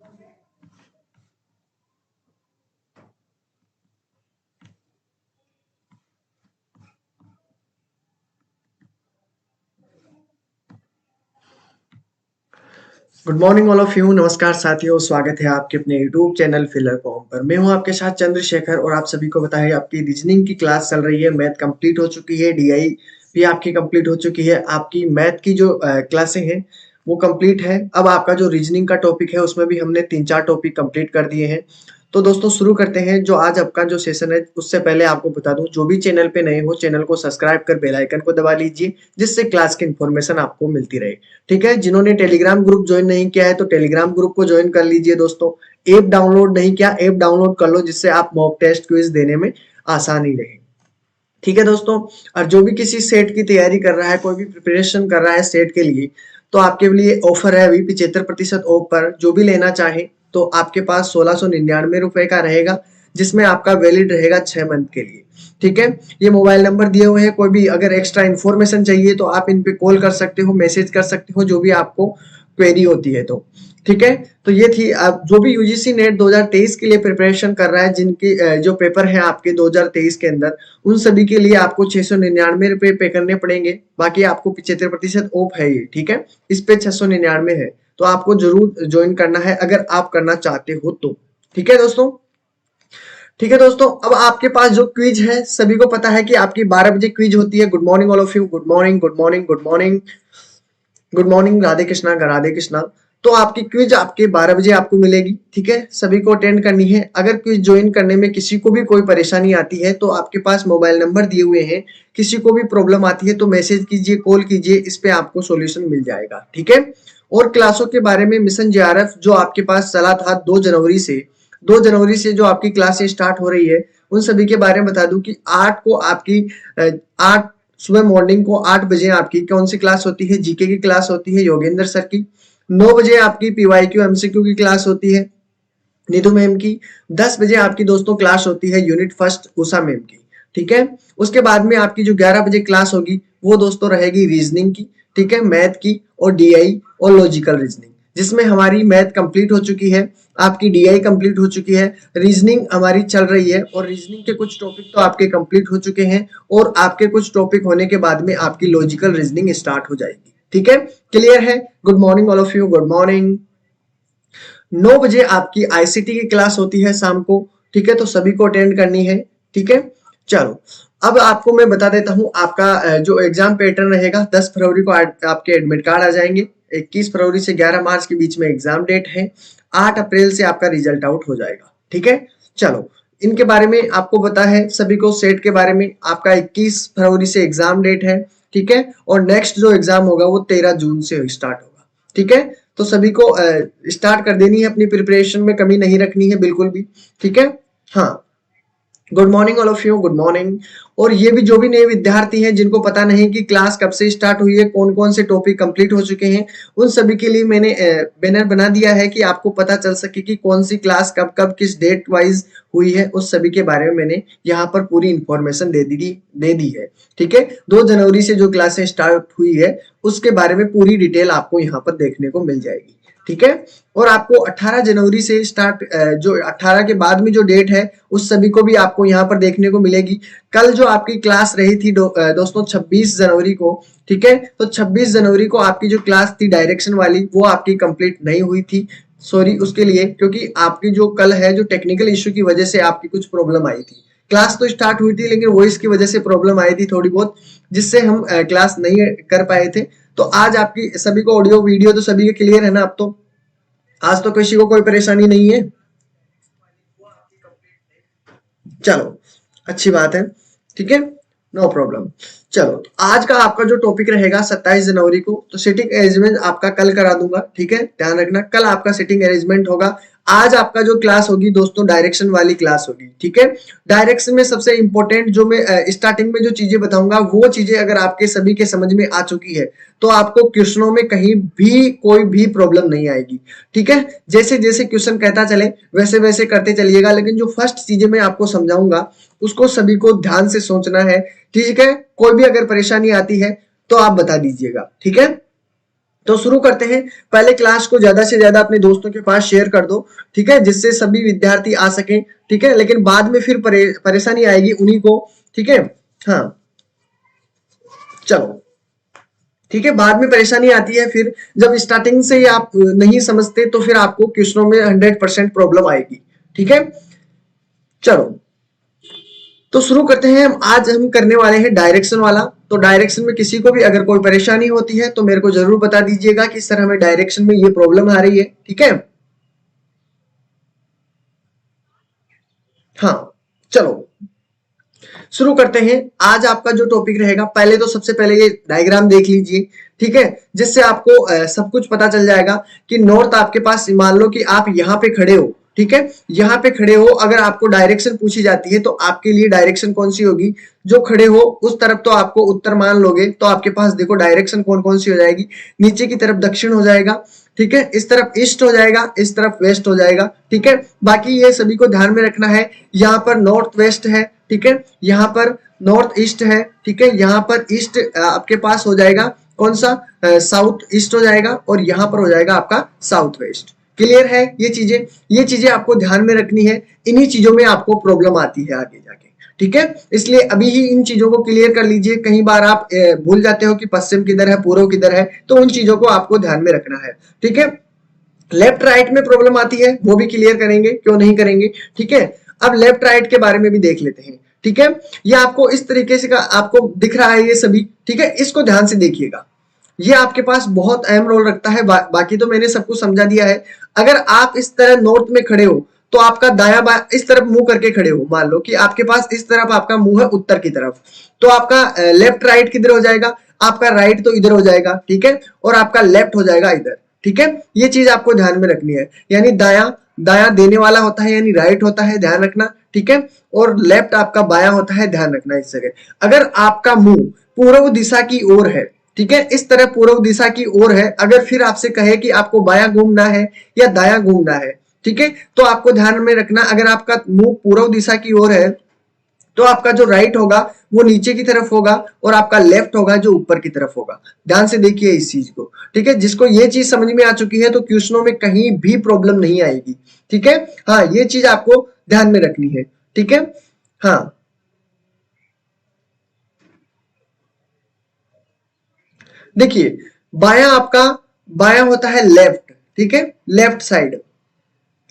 Good morning all of you. नमस्कार साथियों, स्वागत है आपके अपने यूट्यूब चैनल फिलर फॉर्म पर। मैं हूं आपके साथ चंद्रशेखर और आप सभी को बताएं आपकी रीजनिंग की क्लास चल रही है। मैथ कंप्लीट हो चुकी है, डीआई भी आपकी कंप्लीट हो चुकी है। आपकी मैथ की जो क्लासें हैं वो कंप्लीट है। अब आपका जो रीजनिंग का टॉपिक है उसमें भी हमने 3-4 टॉपिक कंप्लीट कर दिए हैं। तो दोस्तों शुरू करते हैं जो आज आपका जो सेशन है। उससे पहले आपको बता दूं, जो भी चैनल पे नए हो चैनल को सब्सक्राइब कर बेल आइकन को दबा लीजिए, जिससे क्लास की इन्फॉर्मेशन आपको मिलती रहे। ठीक है, जिन्होंने टेलीग्राम ग्रुप ज्वाइन नहीं किया है तो टेलीग्राम ग्रुप को ज्वाइन कर लीजिए दोस्तों। ऐप डाउनलोड नहीं किया, ऐप डाउनलोड कर लो, जिससे आप मॉक टेस्ट क्विज देने में आसानी रहे। ठीक है दोस्तों, और जो भी किसी सेट की तैयारी कर रहा है, कोई भी प्रिपरेशन कर रहा है सेट के लिए, तो आपके लिए ऑफर है अभी 75% ऑफ पर। जो भी लेना चाहे तो आपके पास 1699 रुपए का रहेगा, जिसमें आपका वैलिड रहेगा 6 मंथ के लिए। ठीक है, ये मोबाइल नंबर दिए हुए हैं। कोई भी अगर एक्स्ट्रा इन्फॉर्मेशन चाहिए तो आप इन पे कॉल कर सकते हो, मैसेज कर सकते हो, जो भी आपको क्वेरी होती है तो। ठीक है, तो ये थी। आप जो भी यूजीसी नेट 2023 के लिए प्रिपरेशन कर रहा है, जिनकी जो पेपर है आपके 2023 के अंदर, उन सभी के लिए आपको 699 रुपए पे करने पड़ेंगे। बाकी आपको 75% ऑफ है ये। ठीक है, इस पे 699 है, तो आपको जरूर ज्वाइन करना है अगर आप करना चाहते हो तो। ठीक है दोस्तों। ठीक है दोस्तों, अब आपके पास जो क्विज है, सभी को पता है कि आपकी 12 बजे क्विज होती है। Good morning all of you, good morning, good morning, good morning, good morning, Radhe Krishna, Radhe Krishna. तो आपकी क्विज आपके 12 बजे आपको मिलेगी। ठीक है, सभी को अटेंड करनी है। अगर क्विज ज्वाइन करने में किसी को भी कोई परेशानी आती है तो आपके पास मोबाइल नंबर दिए हुए हैं। किसी को भी प्रॉब्लम आती है तो मैसेज कीजिए, कॉल कीजिए, इस पे आपको सॉल्यूशन मिल जाएगा। ठीक है, और क्लासों के बारे में, मिशन जेआरएफ जो आपके पास चला था 2 जनवरी से, 2 जनवरी से जो आपकी क्लासें स्टार्ट हो रही है, उन सभी के बारे में बता दूं कि 8 को आपकी 8 सुबह मॉर्निंग को 8 बजे आपकी कौन सी क्लास होती है? जीके की क्लास होती है योगेंद्र सर की। 9 बजे आपकी पीवाईक्यू एमसीक्यू की क्लास होती है निधु मैम की। 10 बजे आपकी दोस्तों क्लास होती है यूनिट फर्स्ट उषा मैम की। ठीक है, उसके बाद में आपकी जो 11 बजे क्लास होगी वो दोस्तों रहेगी रीजनिंग की। ठीक है, मैथ की और डीआई और लॉजिकल रीजनिंग, जिसमें हमारी मैथ कंप्लीट हो चुकी है, आपकी डीआई कंप्लीट हो चुकी है, रीजनिंग हमारी चल रही है, और रीजनिंग के कुछ टॉपिक तो आपके कंप्लीट हो चुके हैं, और आपके कुछ टॉपिक होने के बाद में आपकी लॉजिकल रीजनिंग स्टार्ट हो जाएगी। ठीक है, क्लियर है? Good morning all of you, good morning. 9 बजे आपकी आईसीटी की क्लास होती है शाम को। ठीक है, तो सभी को अटेंड करनी है। ठीक है, चलो अब आपको मैं बता देता हूं आपका जो एग्जाम पैटर्न रहेगा। 10 फरवरी को आपके एडमिट कार्ड आ जाएंगे। 21 फरवरी से 11 मार्च के बीच में एग्जाम डेट है। 8 अप्रैल से आपका रिजल्ट आउट हो जाएगा। ठीक है, चलो इनके बारे में आपको पता है सभी को। सेट के बारे में आपका 21 फरवरी से एग्जाम डेट है। ठीक है, और नेक्स्ट जो एग्जाम होगा वो 13 जून से स्टार्ट होगा। ठीक है, तो सभी को स्टार्ट कर देनी है, अपनी प्रिपरेशन में कमी नहीं रखनी है बिल्कुल भी। ठीक है, हाँ, good morning all of you, good morning. और ये भी जो भी नए विद्यार्थी हैं जिनको पता नहीं कि क्लास कब से स्टार्ट हुई है, कौन कौन से टॉपिक कंप्लीट हो चुके हैं, उन सभी के लिए मैंने बैनर बना दिया है कि आपको पता चल सके कि कौन सी क्लास कब कब किस डेट वाइज हुई है। उस सभी के बारे में मैंने यहाँ पर पूरी इंफॉर्मेशन दे दी है। ठीक है, 2 जनवरी से जो क्लासें स्टार्ट हुई है उसके बारे में पूरी डिटेल आपको यहाँ पर देखने को मिल जाएगी। ठीक है, और आपको 18 जनवरी से स्टार्ट, जो 18 के बाद में जो डेट है उस सभी को भी आपको यहाँ पर देखने को मिलेगी। कल जो आपकी क्लास रही थी दोस्तों 26 जनवरी को। ठीक है, तो 26 जनवरी को आपकी जो क्लास थी डायरेक्शन वाली वो आपकी कंप्लीट नहीं हुई थी। सॉरी उसके लिए, क्योंकि आपकी जो कल है जो टेक्निकल इश्यू की वजह से आपकी कुछ प्रॉब्लम आई थी। क्लास तो स्टार्ट हुई थी लेकिन वॉइस की वजह से प्रॉब्लम आई थी थोड़ी बहुत, जिससे हम क्लास नहीं कर पाए थे। तो आज आपकी सभी को ऑडियो वीडियो तो सभी के क्लियर है ना? अब तो आज तो किसी को कोई परेशानी नहीं है। चलो अच्छी बात है। ठीक है, नो प्रॉब्लम। चलो तो आज का आपका जो टॉपिक रहेगा 27 जनवरी को, तो सिटिंग अरेंजमेंट आपका कल करा दूंगा। ठीक है, ध्यान रखना कल आपका सिटिंग अरेंजमेंट होगा। आज आपका जो क्लास होगी दोस्तों डायरेक्शन वाली क्लास होगी। ठीक है, डायरेक्शन में सबसे इंपॉर्टेंट जो मैं स्टार्टिंग में जो चीजें बताऊंगा वो चीजें अगर आपके सभी के समझ में आ चुकी है तो आपको क्वेश्चनों में कहीं भी कोई भी प्रॉब्लम नहीं आएगी। ठीक है, जैसे जैसे क्वेश्चन कहता चले वैसे वैसे करते चलिएगा, लेकिन जो फर्स्ट चीजें मैं आपको समझाऊंगा उसको सभी को ध्यान से सोचना है। ठीक है, कोई भी अगर परेशानी आती है तो आप बता दीजिएगा। ठीक है, तो शुरू करते हैं। पहले क्लास को ज्यादा से ज्यादा अपने दोस्तों के पास शेयर कर दो, ठीक है, जिससे सभी विद्यार्थी आ सकें, ठीक है, लेकिन बाद में फिर परेशानी आएगी उन्हीं को, ठीक है। हाँ, चलो, ठीक है, बाद में परेशानी आती है फिर, जब स्टार्टिंग से ही आप नहीं समझते तो फिर आपको क्वेश्चनों में 100% प्रॉब्लम आएगी, ठीक है। चलो, तो शुरू करते हैं। आज हम करने वाले हैं डायरेक्शन वाला। तो डायरेक्शन में किसी को भी अगर कोई परेशानी होती है तो मेरे को जरूर बता दीजिएगा कि सर हमें डायरेक्शन में ये प्रॉब्लम आ रही है, ठीक है। हाँ, चलो शुरू करते हैं। आज आपका जो टॉपिक रहेगा, पहले तो सबसे पहले ये डायग्राम देख लीजिए, ठीक है, जिससे आपको सब कुछ पता चल जाएगा कि नॉर्थ आपके पास, मान लो कि आप यहाँ पे खड़े हो, ठीक है, यहाँ पे खड़े हो, अगर आपको डायरेक्शन पूछी जाती है तो आपके लिए डायरेक्शन कौन सी होगी, जो खड़े हो उस तरफ तो आपको उत्तर मान लोगे, तो आपके पास देखो डायरेक्शन कौन कौन सी हो जाएगी, नीचे की तरफ दक्षिण हो जाएगा, ठीक है, इस तरफ ईस्ट हो जाएगा, इस तरफ वेस्ट हो जाएगा, ठीक है। बाकी ये सभी को ध्यान में रखना है। यहाँ पर नॉर्थ वेस्ट है, ठीक है, यहाँ पर नॉर्थ ईस्ट है, ठीक है, यहाँ पर ईस्ट आपके पास हो जाएगा कौन सा, साउथ ईस्ट हो जाएगा, और यहाँ पर हो जाएगा आपका साउथ वेस्ट। क्लियर है ये चीजें आपको ध्यान में रखनी है। इन्हीं चीजों में आपको प्रॉब्लम आती है आगे जाके, ठीक है। इसलिए अभी ही इन चीजों को क्लियर कर लीजिए। कई बार आप भूल जाते हो कि पश्चिम किधर है, पूर्व किधर है, तो उन चीजों को आपको ध्यान में रखना है, ठीक है। लेफ्ट राइट में प्रॉब्लम आती है, वो भी क्लियर करेंगे, क्यों नहीं करेंगे, ठीक है। अब लेफ्ट राइट के बारे में भी देख लेते हैं, ठीक है। ये आपको इस तरीके से का आपको दिख रहा है ये सभी, ठीक है, इसको ध्यान से देखिएगा। ये आपके पास बहुत अहम रोल रखता है। बाकी तो मैंने सबको समझा दिया है। अगर आप इस तरह नॉर्थ में खड़े हो तो आपका दाया बाया इस तरफ मुंह करके खड़े हो, मान लो कि आपके पास इस तरफ आपका मुंह है उत्तर की तरफ, तो आपका लेफ्ट राइट किधर हो जाएगा, आपका राइट तो इधर हो जाएगा, ठीक है, और आपका लेफ्ट हो जाएगा इधर, ठीक है। ये चीज आपको ध्यान में रखनी है। यानी दाया दाया देने वाला होता है, यानी राइट होता है, ध्यान रखना, ठीक है, और लेफ्ट आपका बाया होता है, ध्यान रखना इस जगह। अगर आपका मुंह पूर्व दिशा की ओर है, ठीक है, इस तरह पूर्व दिशा की ओर है, अगर फिर आपसे कहे कि आपको बाया घूमना है या दाया घूमना है, ठीक है, तो आपको ध्यान में रखना, अगर आपका मुंह पूर्व दिशा की ओर है तो आपका जो राइट होगा वो नीचे की तरफ होगा, और आपका लेफ्ट होगा जो ऊपर की तरफ होगा। ध्यान से देखिए इस चीज को, ठीक है। जिसको ये चीज समझ में आ चुकी है तो क्वेश्चनों में कहीं भी प्रॉब्लम नहीं आएगी, ठीक है। हाँ, ये चीज आपको ध्यान में रखनी है, ठीक है। हाँ, देखिए, बाया आपका बाया होता है लेफ्ट, ठीक है, लेफ्ट साइड।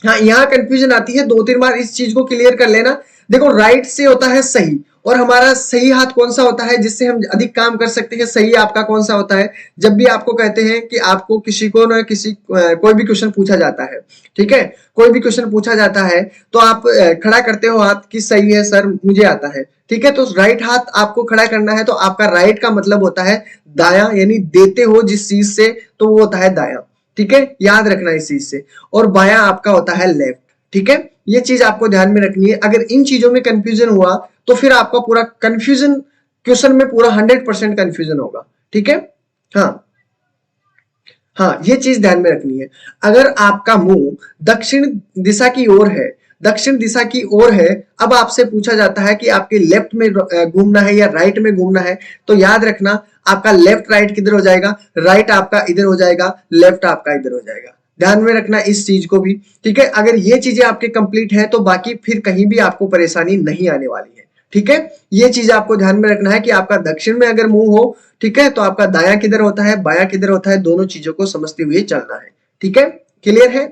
हाँ, यहाँ कंफ्यूजन आती है, 2-3 बार इस चीज को क्लियर कर लेना। देखो, राइट से होता है सही, और हमारा सही हाथ कौन सा होता है जिससे हम अधिक काम कर सकते हैं, सही आपका कौन सा होता है। जब भी आपको कहते हैं कि आपको किसी को ना किसी कोई भी क्वेश्चन पूछा जाता है, ठीक है, कोई भी क्वेश्चन पूछा जाता है तो आप खड़ा करते हो हाथ कि सही है सर, मुझे आता है, ठीक है। तो राइट हाथ आपको खड़ा करना है, तो आपका राइट का मतलब होता है दाया, यानी देते हो जिस चीज से तो वो होता है दाया, ठीक है, याद रखना इस चीज से। और बाया आपका होता है लेफ्ट, ठीक है। ये चीज आपको ध्यान में रखनी है। अगर इन चीजों में कंफ्यूजन हुआ तो फिर आपका पूरा कंफ्यूजन, क्वेश्चन में पूरा 100% कंफ्यूजन होगा, ठीक है। हाँ, हाँ, ये चीज ध्यान में रखनी है। अगर आपका मुंह दक्षिण दिशा की ओर है, दक्षिण दिशा की ओर है, अब आपसे पूछा जाता है कि आपके लेफ्ट में घूमना है या राइट में घूमना है, तो याद रखना आपका लेफ्ट राइट किधर हो जाएगा, राइट आपका इधर हो जाएगा, लेफ्ट आपका इधर हो जाएगा। ध्यान में रखना इस चीज को भी, ठीक है। अगर ये चीजें आपके कंप्लीट है तो बाकी फिर कहीं भी आपको परेशानी नहीं आने वाली है, ठीक है। ये चीज आपको ध्यान में रखना है कि आपका दक्षिण में अगर मुंह हो, ठीक है, तो आपका दाया किधर होता है, बाया किधर होता है, दोनों चीजों को समझते हुए चलना है, ठीक है। क्लियर है?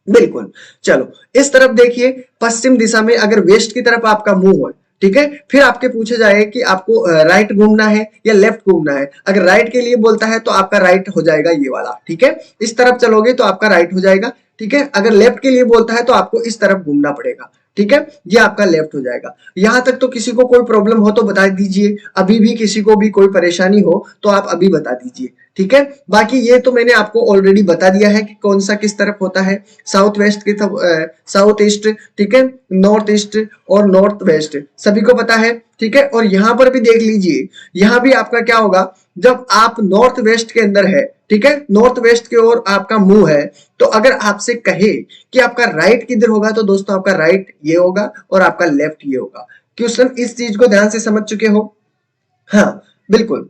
बिल्कुल। चलो, इस तरफ देखिए, पश्चिम दिशा में अगर वेस्ट की तरफ आपका मुंह है, ठीक है, फिर आपके पूछे जाए कि आपको राइट घूमना है या लेफ्ट घूमना है। अगर राइट के लिए बोलता है तो आपका राइट हो जाएगा ये वाला, ठीक है, इस तरफ चलोगे तो आपका राइट हो जाएगा, ठीक है। अगर लेफ्ट के लिए बोलता है तो आपको इस तरफ घूमना पड़ेगा, ठीक है, ये आपका लेफ्ट हो जाएगा। यहां तक तो किसी को कोई प्रॉब्लम हो तो बता दीजिए, अभी भी किसी को भी कोई परेशानी हो तो आप अभी बता दीजिए, ठीक है। बाकी ये तो मैंने आपको ऑलरेडी बता दिया है कि कौन सा किस तरफ होता है, साउथ वेस्ट की तरफ, साउथ ईस्ट, ठीक है, नॉर्थ ईस्ट और नॉर्थ वेस्ट, सभी को पता है, ठीक है। और यहां पर भी देख लीजिए, यहां भी आपका क्या होगा, जब आप नॉर्थ वेस्ट के अंदर है, ठीक है, नॉर्थ वेस्ट की ओर आपका मुंह है, तो अगर आपसे कहे कि आपका राइट किधर होगा, तो दोस्तों आपका राइट ये होगा और आपका लेफ्ट ये होगा। क्वेश्चन इस चीज को ध्यान से समझ चुके हो? हाँ, बिल्कुल।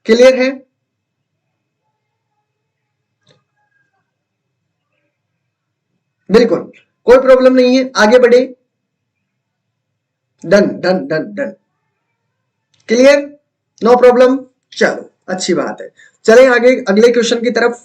क्लियर है? बिल्कुल कोई प्रॉब्लम नहीं है, आगे बढ़े। Done done done done, clear, no problem. चलो अच्छी बात है, चलें आगे अगले क्वेश्चन की तरफ।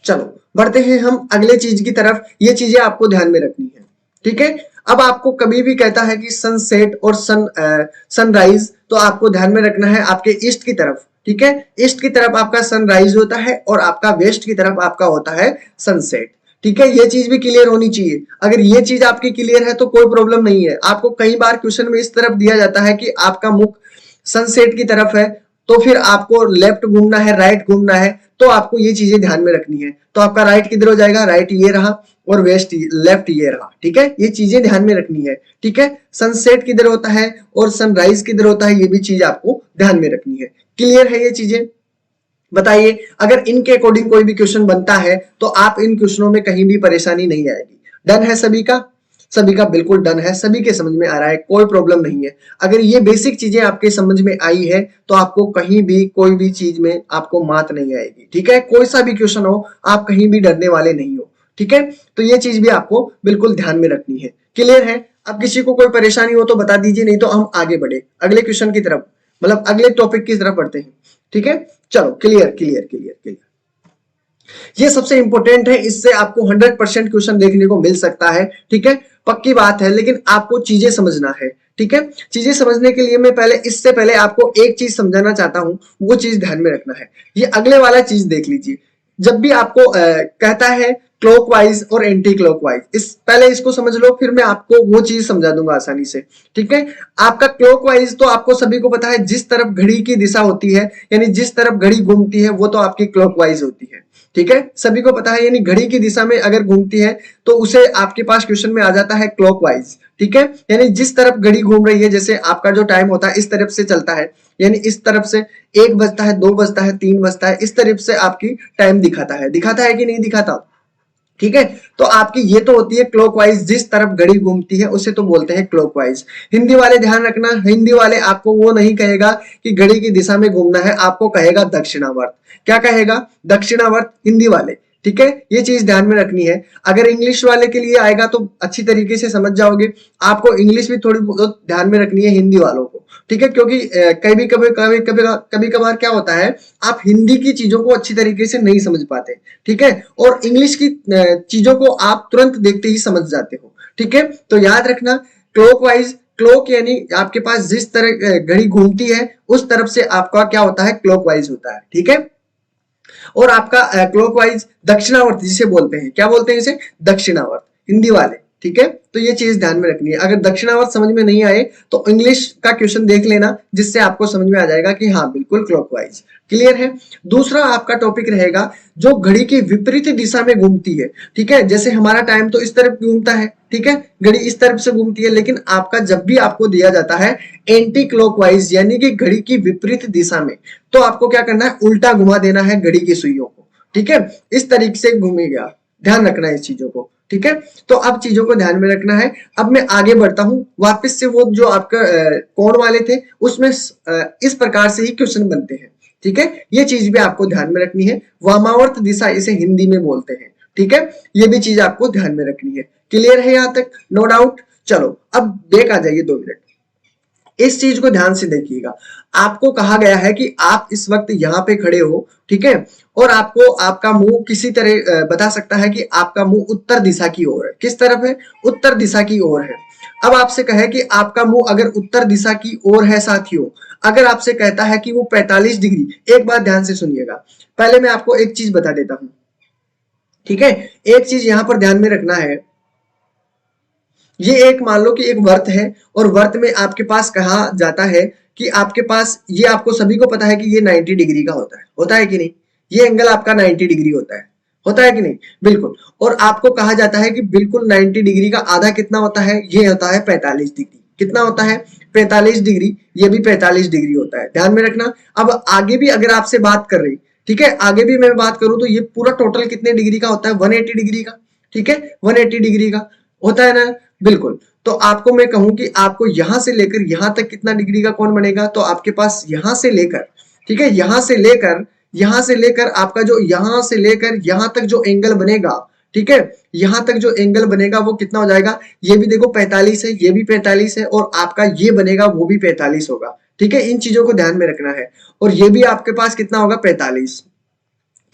चलो बढ़ते हैं हम अगले चीज की तरफ, ये चीजें आपको ध्यान में रखनी है, ठीक है। अब आपको कभी भी कहता है कि सनसेट और सनराइज, तो आपको ध्यान में रखना है आपके ईस्ट की तरफ, ठीक है। ईस्ट की तरफ आपका सनराइज होता है और आपका वेस्ट की तरफ आपका होता है सनसेट, ठीक है। ये चीज भी क्लियर होनी चाहिए। अगर ये चीज आपकी क्लियर है तो कोई प्रॉब्लम नहीं है। आपको कई बार क्वेश्चन में इस तरफ दिया जाता है कि आपका मुख सनसेट की तरफ है, तो फिर आपको लेफ्ट घूमना है, राइट घूमना है, तो आपको ये चीजें ध्यान में रखनी है। तो आपका राइट किधर हो जाएगा, राइट ये रहा, और वेस्ट लेफ्ट ये रहा, ठीक है। ये चीजें ध्यान में रखनी है, ठीक है। सनसेट किधर होता है और सनराइज किधर होता है, ये भी चीज आपको ध्यान में रखनी है। क्लियर है ये चीजें? बताइए, अगर इनके अकॉर्डिंग कोई भी क्वेश्चन बनता है तो आप इन क्वेश्चनों में कहीं भी परेशानी नहीं आएगी। डन है सभी का? सभी का बिल्कुल डन है, सभी के समझ में आ रहा है, कोई प्रॉब्लम नहीं है। अगर ये बेसिक चीजें आपके समझ में आई है तो आपको कहीं भी कोई भी चीज में आपको मात नहीं आएगी, ठीक है। कोई सा भी क्वेश्चन हो, आप कहीं भी डरने वाले नहीं हो, ठीक है। तो ये चीज भी आपको बिल्कुल ध्यान में रखनी है। क्लियर है? अब किसी को कोई परेशानी हो तो बता दीजिए, नहीं तो हम आगे बढ़े अगले क्वेश्चन की तरफ, मतलब अगले टॉपिक की तरफ बढ़ते हैं, ठीक है। चलो क्लियर क्लियर क्लियर क्लियर, ये सबसे इंपॉर्टेंट है, इससे आपको 100% क्वेश्चन देखने को मिल सकता है, ठीक है। पक्की बात है, लेकिन आपको चीजें समझना है, ठीक है। चीजें समझने के लिए मैं पहले, इससे पहले आपको एक चीज समझाना चाहता हूं, वो चीज ध्यान में रखना है। ये अगले वाला चीज देख लीजिए, जब भी आपको कहता है क्लॉकवाइज और एंटी क्लॉकवाइज, इस पहले इसको समझ लो, फिर मैं आपको वो चीज समझा दूंगा आसानी से, ठीक है। आपका क्लॉकवाइज तो आपको सभी को पता है, जिस तरफ घड़ी की दिशा होती है, यानी जिस तरफ घड़ी घूमती है वो तो आपकी क्लॉकवाइज होती है, ठीक है। सभी को पता है, यानी घड़ी की दिशा में अगर घूमती है तो उसे आपके पास क्वेश्चन में आ जाता है क्लॉकवाइज, ठीक है। यानी जिस तरफ घड़ी घूम रही है, जैसे आपका जो टाइम होता है इस तरफ से चलता है, यानी इस तरफ से 1 बजता है, 2 बजता है, 3 बजता है, इस तरफ से आपकी टाइम दिखाता है कि नहीं दिखाता, ठीक है। तो आपकी ये तो होती है क्लॉकवाइज, जिस तरफ घड़ी घूमती है उसे तो बोलते हैं क्लॉकवाइज। हिंदी वाले ध्यान रखना, हिंदी वाले आपको वो नहीं कहेगा कि घड़ी की दिशा में घूमना है, आपको कहेगा दक्षिणावर्त। क्या कहेगा? दक्षिणावर्त, हिंदी वाले, ठीक है। ये चीज ध्यान में रखनी है। अगर इंग्लिश वाले के लिए आएगा तो अच्छी तरीके से समझ जाओगे, आपको इंग्लिश भी थोड़ी बहुत ध्यान में रखनी है हिंदी वालों को, ठीक है। क्योंकि कभी कभी कभी कभी कभी कभार क्या होता है, आप हिंदी की चीजों को अच्छी तरीके से नहीं समझ पाते, ठीक है, और इंग्लिश की चीजों को आप तुरंत देखते ही समझ जाते हो, ठीक है। तो याद रखना, क्लॉकवाइज, क्लॉक यानी आपके पास जिस तरह घड़ी घूमती है उस तरफ से आपका क्या होता है, क्लॉकवाइज होता है, ठीक है। और आपका क्लॉकवाइज दक्षिणावर्त जिसे बोलते हैं, क्या बोलते हैं इसे? दक्षिणावर्त, हिंदी वाले, ठीक है। तो ये चीज ध्यान में रखनी है। अगर दक्षिणावर्त समझ में नहीं आए तो इंग्लिश का क्वेश्चन देख लेना, जिससे आपको समझ में आ जाएगा कि हाँ बिल्कुल क्लॉकवाइज। क्लियर है? दूसरा आपका टॉपिक रहेगा जो घड़ी की विपरीत दिशा में घूमती है, ठीक है। जैसे हमारा टाइम तो इस तरफ घूमता है, ठीक है, घड़ी इस तरफ से घूमती है, लेकिन आपका जब भी आपको दिया जाता है एंटी क्लॉकवाइज यानी कि घड़ी की विपरीत दिशा में, तो आपको क्या करना है, उल्टा घुमा देना है घड़ी की सुइयों को, ठीक है। इस तरीके से घूमेगा, ध्यान रखना है इस चीजों को, ठीक है। तो अब चीजों को ध्यान में रखना है। अब मैं आगे बढ़ता हूं, वापस से वो जो आपका कोण वाले थे उसमें इस प्रकार से ही क्वेश्चन बनते हैं, ठीक है। ये चीज भी आपको ध्यान में रखनी है। वामावर्त दिशा इसे हिंदी में बोलते हैं, ठीक है। ये भी चीज आपको ध्यान में रखनी है। क्लियर है यहां तक? No doubt. चलो अब देख आ जाइए 2 मिनट, इस चीज को ध्यान से देखिएगा। आपको कहा गया है कि आप इस वक्त यहाँ पे खड़े हो, ठीक है, और आपको आपका मुंह किसी तरह बता सकता है कि आपका मुंह उत्तर दिशा की ओर है। किस तरफ है? उत्तर दिशा की ओर है। अब आपसे कहे कि आपका मुंह अगर उत्तर दिशा की ओर है साथियों, अगर आपसे कहता है कि वो 45 डिग्री, एक बात ध्यान से सुनिएगा, पहले मैं आपको एक चीज बता देता हूं, ठीक है। एक चीज यहां पर ध्यान में रखना है, ये एक मान लो कि एक वर्त है, और वर्त में आपके पास कहा जाता है कि आपके पास, ये आपको सभी को पता है कि ये 90 डिग्री का होता है कि नहीं? ये एंगल आपका 90 डिग्री होता है कि नहीं? बिल्कुल। और आपको कहा जाता है कि बिल्कुल 90 डिग्री का आधा कितना होता है? ये होता है 45 डिग्री। कितना होता है? 45 डिग्री। ये भी 45 डिग्री होता है, ध्यान में रखना। अब आगे भी अगर आपसे बात कर रही, ठीक है, आगे भी मैं बात करूं तो ये पूरा टोटल कितने डिग्री का होता है? 180 डिग्री का, ठीक है, 180 डिग्री का होता है ना? बिल्कुल। तो आपको मैं कहूं कि आपको यहां से लेकर यहां तक कितना डिग्री का कोण बनेगा, तो आपके पास यहां से लेकर, ठीक है, यहां से लेकर आपका जो यहां से लेकर यहां तक जो एंगल बनेगा, ठीक है। यहां तक जो एंगल बनेगा वो कितना हो जाएगा, ये भी देखो 45 है, ये भी 45 है, और आपका ये बनेगा वो भी 45 होगा, ठीक है। इन चीजों को ध्यान में रखना है, और ये भी आपके पास कितना होगा, 45।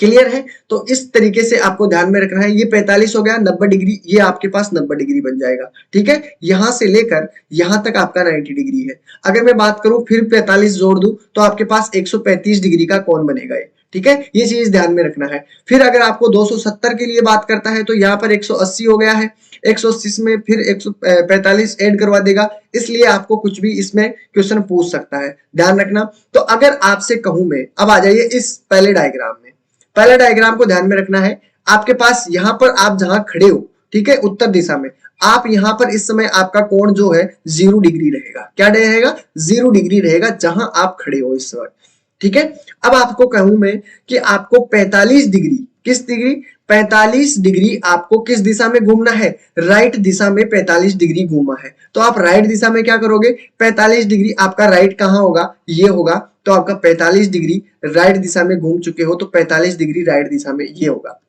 क्लियर है। तो इस तरीके से आपको ध्यान में रखना है, ये 45 हो गया, 90 डिग्री, ये आपके पास 90 डिग्री बन जाएगा, ठीक है। यहां से लेकर यहां तक आपका 90 डिग्री है। अगर मैं बात करूं फिर 45 जोड़ दूं तो आपके पास 135 डिग्री का कोण बनेगा ये, ठीक है। ये चीज ध्यान में रखना है। फिर अगर आपको 270 के लिए बात करता है तो यहाँ पर 180 हो गया है, 180 में फिर 145 ऐड करवा देगा, इसलिए आपको कुछ भी इसमें क्वेश्चन पूछ सकता है, ध्यान रखना। तो अगर आपसे कहूं मैं, अब आ जाइए इस पहले डायग्राम में। पहला डायग्राम को ध्यान में रखना है, आपके पास यहां पर आप जहां खड़े हो, ठीक है, उत्तर दिशा में, आप यहां पर इस समय आपका कोण जो है 0 डिग्री रहेगा। क्या रहेगा, 0 डिग्री रहेगा जहां आप खड़े हो इस समय, ठीक है। अब आपको कहूं मैं कि आपको 45 डिग्री, किस डिग्री, 45 डिग्री आपको किस दिशा में घूमना है, राइट दिशा में 45 डिग्री घूमा है, तो आप राइट दिशा में क्या करोगे, 45 डिग्री आपका राइट कहां होगा, ये होगा, तो आपका 45 डिग्री राइट दिशा में घूम चुके हो, तो 45 डिग्री राइट दिशा में ये होगा,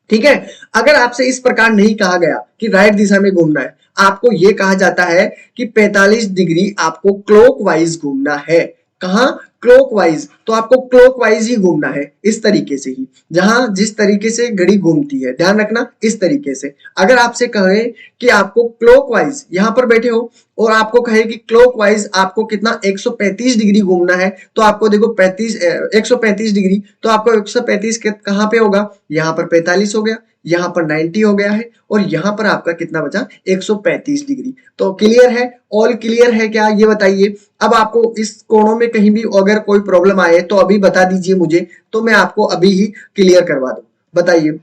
ठीक है। अगर आपसे इस प्रकार नहीं कहा गया कि राइट दिशा में घूमना है, आपको यह कहा जाता है कि 45 डिग्री आपको क्लॉकवाइज घूमना है। कहां, क्लॉकवाइज, तो आपको क्लॉकवाइज ही घूमना है, इस तरीके से ही, जहां जिस तरीके से घड़ी घूमती है, ध्यान रखना, इस तरीके से। अगर आपसे कहे कि आपको क्लॉकवाइज, यहां पर बैठे हो और आपको कहे कि क्लॉकवाइज आपको कितना 135 डिग्री घूमना है, तो आपको देखो 135 डिग्री, तो आपको 135 कहां पे होगा, यहां पर 45 हो गया, यहां पर 90 हो गया है, और यहां पर आपका कितना बचा, 135 डिग्री। तो क्लियर है, ऑल क्लियर है क्या, ये बताइए। अब आपको इस कोणों में कहीं भी अगर कोई प्रॉब्लम आए तो अभी बता दीजिए मुझे, तो मैं आपको अभी ही क्लियर करवा दूं, बताइए,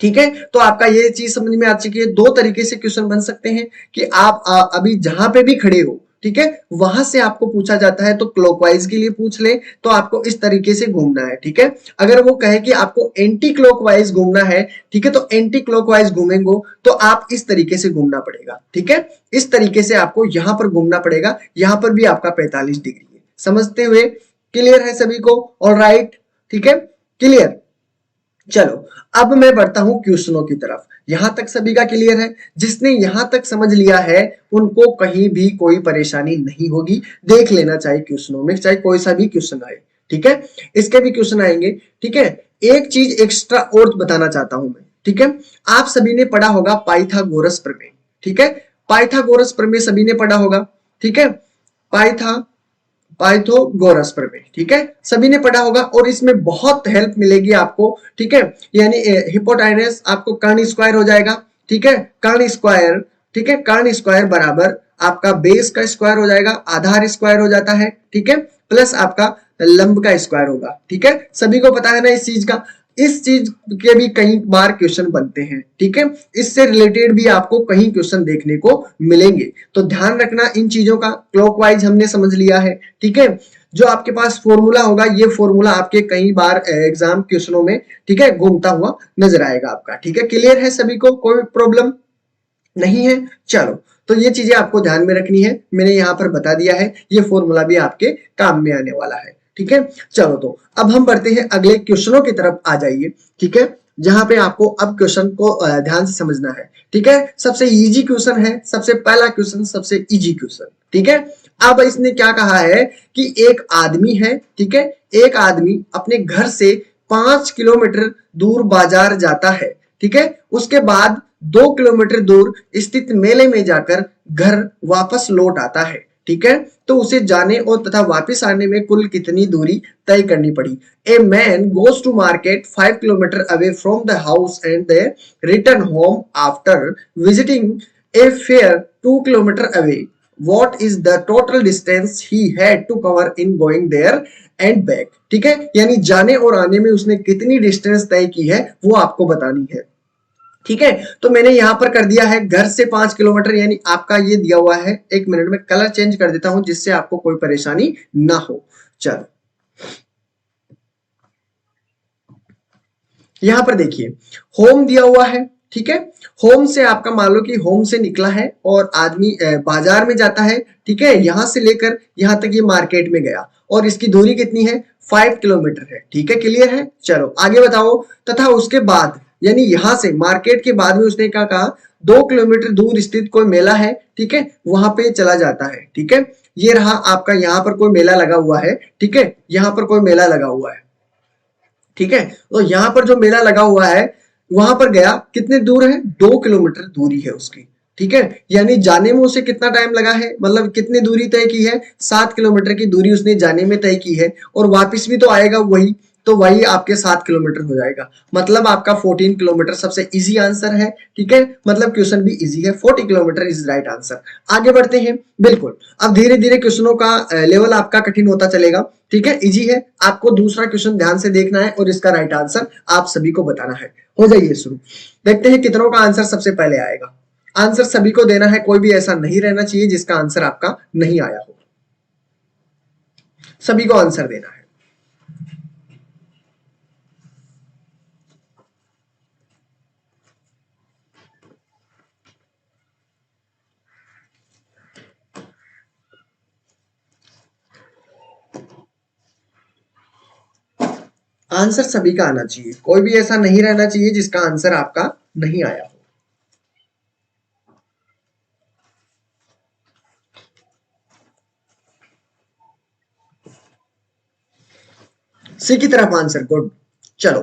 ठीक है। तो आपका ये चीज समझ में आ चुकी है, दो तरीके से क्वेश्चन बन सकते हैं कि आप अभी जहां पे भी खड़े हो, ठीक है, वहां से आपको पूछा जाता है, तो क्लॉकवाइज के लिए पूछ ले तो आपको इस तरीके से घूमना है, ठीक है। अगर वो कहे कि आपको एंटी क्लॉकवाइज घूमना है, ठीक है, तो एंटी क्लॉकवाइज घूमेंगे तो आप इस तरीके से घूमना पड़ेगा, ठीक है। इस तरीके से आपको यहां पर घूमना पड़ेगा, यहां पर भी आपका 45 डिग्री है, समझते हुए, क्लियर है सभी को, ऑलराइट, ठीक है, क्लियर। चलो अब मैं बढ़ता हूं क्वेश्चनों की तरफ, यहां तक सभी का क्लियर है, जिसने यहां तक समझ लिया है उनको कहीं भी कोई परेशानी नहीं होगी, देख लेना चाहिए क्वेश्चनों में, चाहे कोई सा भी क्वेश्चन आए, ठीक है। इसके भी क्वेश्चन आएंगे, ठीक है। एक चीज एक्स्ट्रा और बताना चाहता हूं मैं, ठीक है। आप सभी ने पढ़ा होगा पाइथागोरस प्रमेय, ठीक है, पाइथागोरस प्रमेय सभी ने पढ़ा होगा, ठीक है, पाइथा पाइथागोरस प्रमेय, ठीक है, सभी ने पढ़ा होगा, और इसमें बहुत हेल्प मिलेगी आपको, ठीक है। यानी हिपोटेनस आपको कर्ण स्क्वायर हो जाएगा, ठीक है, कर्ण स्क्वायर, ठीक है, कर्ण स्क्वायर बराबर आपका बेस का स्क्वायर हो जाएगा, आधार स्क्वायर हो जाता है, ठीक है, प्लस आपका लंब का स्क्वायर होगा, ठीक है। सभी को पता है ना इस चीज का, इस चीज के भी कई बार क्वेश्चन बनते हैं, ठीक है, इससे रिलेटेड भी आपको कहीं क्वेश्चन देखने को मिलेंगे, तो ध्यान रखना इन चीजों का। क्लॉकवाइज हमने समझ लिया है, ठीक है। जो आपके पास फॉर्मूला होगा, ये फॉर्मूला आपके कई बार एग्जाम क्वेश्चनों में, ठीक है, घूमता हुआ नजर आएगा आपका, ठीक है। क्लियर है सभी को, कोई प्रॉब्लम नहीं है। चलो, तो ये चीजें आपको ध्यान में रखनी है, मैंने यहाँ पर बता दिया है, ये फॉर्मूला भी आपके काम में आने वाला है, ठीक है। चलो, तो अब हम बढ़ते हैं अगले क्वेश्चनों की तरफ, आ जाइए, ठीक है, जहां पे आपको अब क्वेश्चन को ध्यान से समझना है, ठीक है। सबसे इजी क्वेश्चन है, सबसे पहला क्वेश्चन, सबसे इजी क्वेश्चन, ठीक है। अब इसने क्या कहा है कि एक आदमी है, ठीक है, एक आदमी अपने घर से 5 किलोमीटर दूर बाजार जाता है, ठीक है, उसके बाद 2 किलोमीटर दूर स्थित मेले में जाकर घर वापस लौट आता है, ठीक है। तो उसे जाने और तथा वापस आने में कुल कितनी दूरी तय करनी पड़ी। A man goes to market 5 kilometre away from the house and they return home after visiting a fair 2 kilometre away. What is the total distance he had to cover in going there and back, ठीक है, यानी जाने और आने में उसने कितनी distance तय की है वो आपको बतानी है, ठीक है। तो मैंने यहां पर कर दिया है घर से 5 किलोमीटर, यानी आपका ये दिया हुआ है, एक मिनट में कलर चेंज कर देता हूं जिससे आपको कोई परेशानी ना हो। चलो, यहां पर देखिए होम दिया हुआ है, ठीक है। होम से आपका मान लो कि होम से निकला है और आदमी बाजार में जाता है, ठीक है, यहां से लेकर यहां तक ये मार्केट में गया, और इसकी दूरी कितनी है, 5 किलोमीटर है, ठीक है, क्लियर है। चलो आगे बताओ, तथा उसके बाद यानी यहां से मार्केट के बाद में उसने क्या कहा, 2 किलोमीटर दूर स्थित कोई मेला है, ठीक है, वहां पे चला जाता है, ठीक है। ये रहा आपका, यहाँ पर कोई मेला लगा हुआ है, ठीक है, यहाँ पर कोई मेला लगा हुआ है, ठीक है। तो यहाँ पर जो मेला लगा हुआ है वहां पर गया, कितने दूर है, 2 किलोमीटर दूरी है उसकी, ठीक है। यानी जाने में उसे कितना टाइम लगा है, मतलब कितनी दूरी तय की है, 7 किलोमीटर की दूरी उसने जाने में तय की है, और वापस भी तो आएगा वही, तो वही आपके 7 किलोमीटर हो जाएगा। मतलब आपका 14 किलोमीटर सबसे इजी आंसर है, ठीक है। मतलब क्वेश्चन भी इजी है, 40 किलोमीटर इज राइट आंसर। आगे बढ़ते हैं, बिल्कुल। अब धीरे धीरे क्वेश्चनों का लेवल आपका कठिन होता चलेगा, ठीक है। इजी है, आपको दूसरा क्वेश्चन ध्यान से देखना है और इसका राइट आंसर आप सभी को बताना है। हो जाइए शुरू, देखते हैं कितनों का आंसर सबसे पहले आएगा। आंसर सभी को देना है, कोई भी ऐसा नहीं रहना चाहिए जिसका आंसर आपका नहीं आया हो, सभी को आंसर देना है। आंसर सभी का आना चाहिए, कोई भी ऐसा नहीं रहना चाहिए जिसका आंसर आपका नहीं आया हो। सी की तरफ आंसर, गुड। चलो,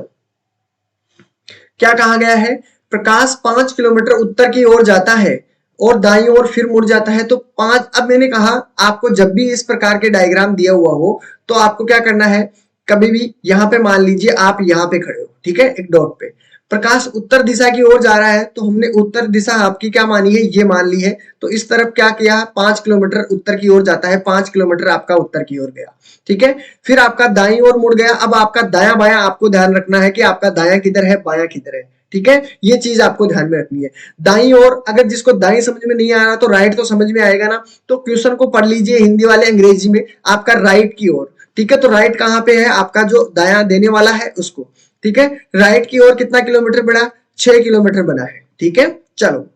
क्या कहा गया है, प्रकाश 5 किलोमीटर उत्तर की ओर जाता है और दाईं ओर फिर मुड़ जाता है, तो 5, अब मैंने कहा आपको जब भी इस प्रकार के डायग्राम दिया हुआ हो तो आपको क्या करना है, कभी भी यहाँ पे मान लीजिए आप यहाँ पे खड़े हो, ठीक है, एक डॉट पे, प्रकाश उत्तर दिशा की ओर जा रहा है, तो हमने उत्तर दिशा आपकी क्या मानी है, ये मान ली है, तो इस तरफ क्या किया, 5 किलोमीटर उत्तर की ओर जाता है, 5 किलोमीटर आपका उत्तर की ओर गया, ठीक है। फिर आपका दाईं ओर मुड़ गया, अब आपका दायां बायां आपको ध्यान रखना है कि आपका दायां किधर है, बायां किधर है, ठीक है, ये चीज आपको ध्यान में रखनी है। दाईं ओर, अगर जिसको दाईं समझ में नहीं आ रहा तो राइट तो समझ में आएगा ना, तो क्वेश्चन को पढ़ लीजिए हिंदी वाले अंग्रेजी में, आपका राइट की ओर, ठीक है। तो राइट कहां पे है, आपका जो दायां देने वाला है उसको, ठीक है। राइट की ओर कितना किलोमीटर बढ़ा, 6 किलोमीटर बना है, ठीक है। चलो,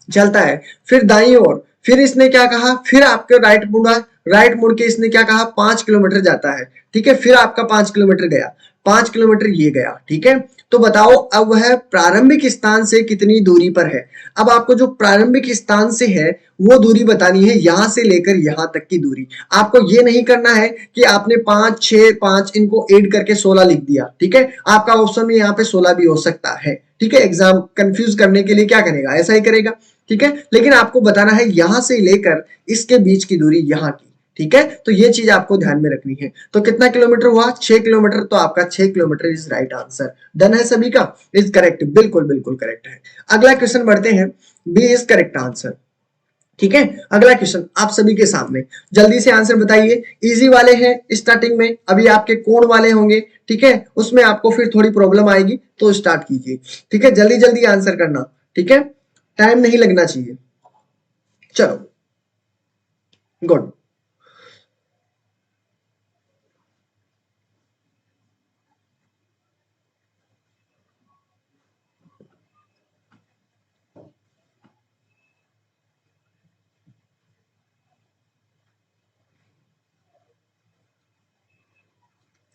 चलता है, फिर दाईं ओर, फिर इसने क्या कहा, फिर आपके राइट मुड़ा, राइट मुड़ के इसने क्या कहा, 5 किलोमीटर जाता है, ठीक है। फिर आपका 5 किलोमीटर गया, 5 किलोमीटर ये गया, ठीक है। तो बताओ अब वह प्रारंभिक स्थान से कितनी दूरी पर है। अब आपको जो प्रारंभिक स्थान से है वो दूरी बतानी है, यहां से लेकर यहां तक की दूरी। आपको ये नहीं करना है कि आपने 5 6 5 इनको ऐड करके 16 लिख दिया, ठीक है। आपका ऑप्शन में यहाँ पे 16 भी हो सकता है, ठीक है। एग्जाम कंफ्यूज करने के लिए क्या करेगा, ऐसा ही करेगा, ठीक है। लेकिन आपको बताना है यहां से लेकर इसके बीच की दूरी यहाँ की, ठीक है। तो ये चीज आपको ध्यान में रखनी है। तो कितना किलोमीटर हुआ, 6 किलोमीटर, तो आपका 6 kilometre is right answer. Done है सभी का, इज करेक्ट, बिल्कुल बिल्कुल करेक्ट है। अगला क्वेश्चन बढ़ते हैं, बी इज करेक्ट आंसर, ठीक है। अगला क्वेश्चन आप सभी के सामने, जल्दी से आंसर बताइए। इजी वाले हैं स्टार्टिंग में, अभी आपके कोण वाले होंगे, ठीक है, उसमें आपको फिर थोड़ी प्रॉब्लम आएगी, तो स्टार्ट कीजिए, ठीक है। जल्दी जल्दी आंसर करना, ठीक है, टाइम नहीं लगना चाहिए। चलो, गुड।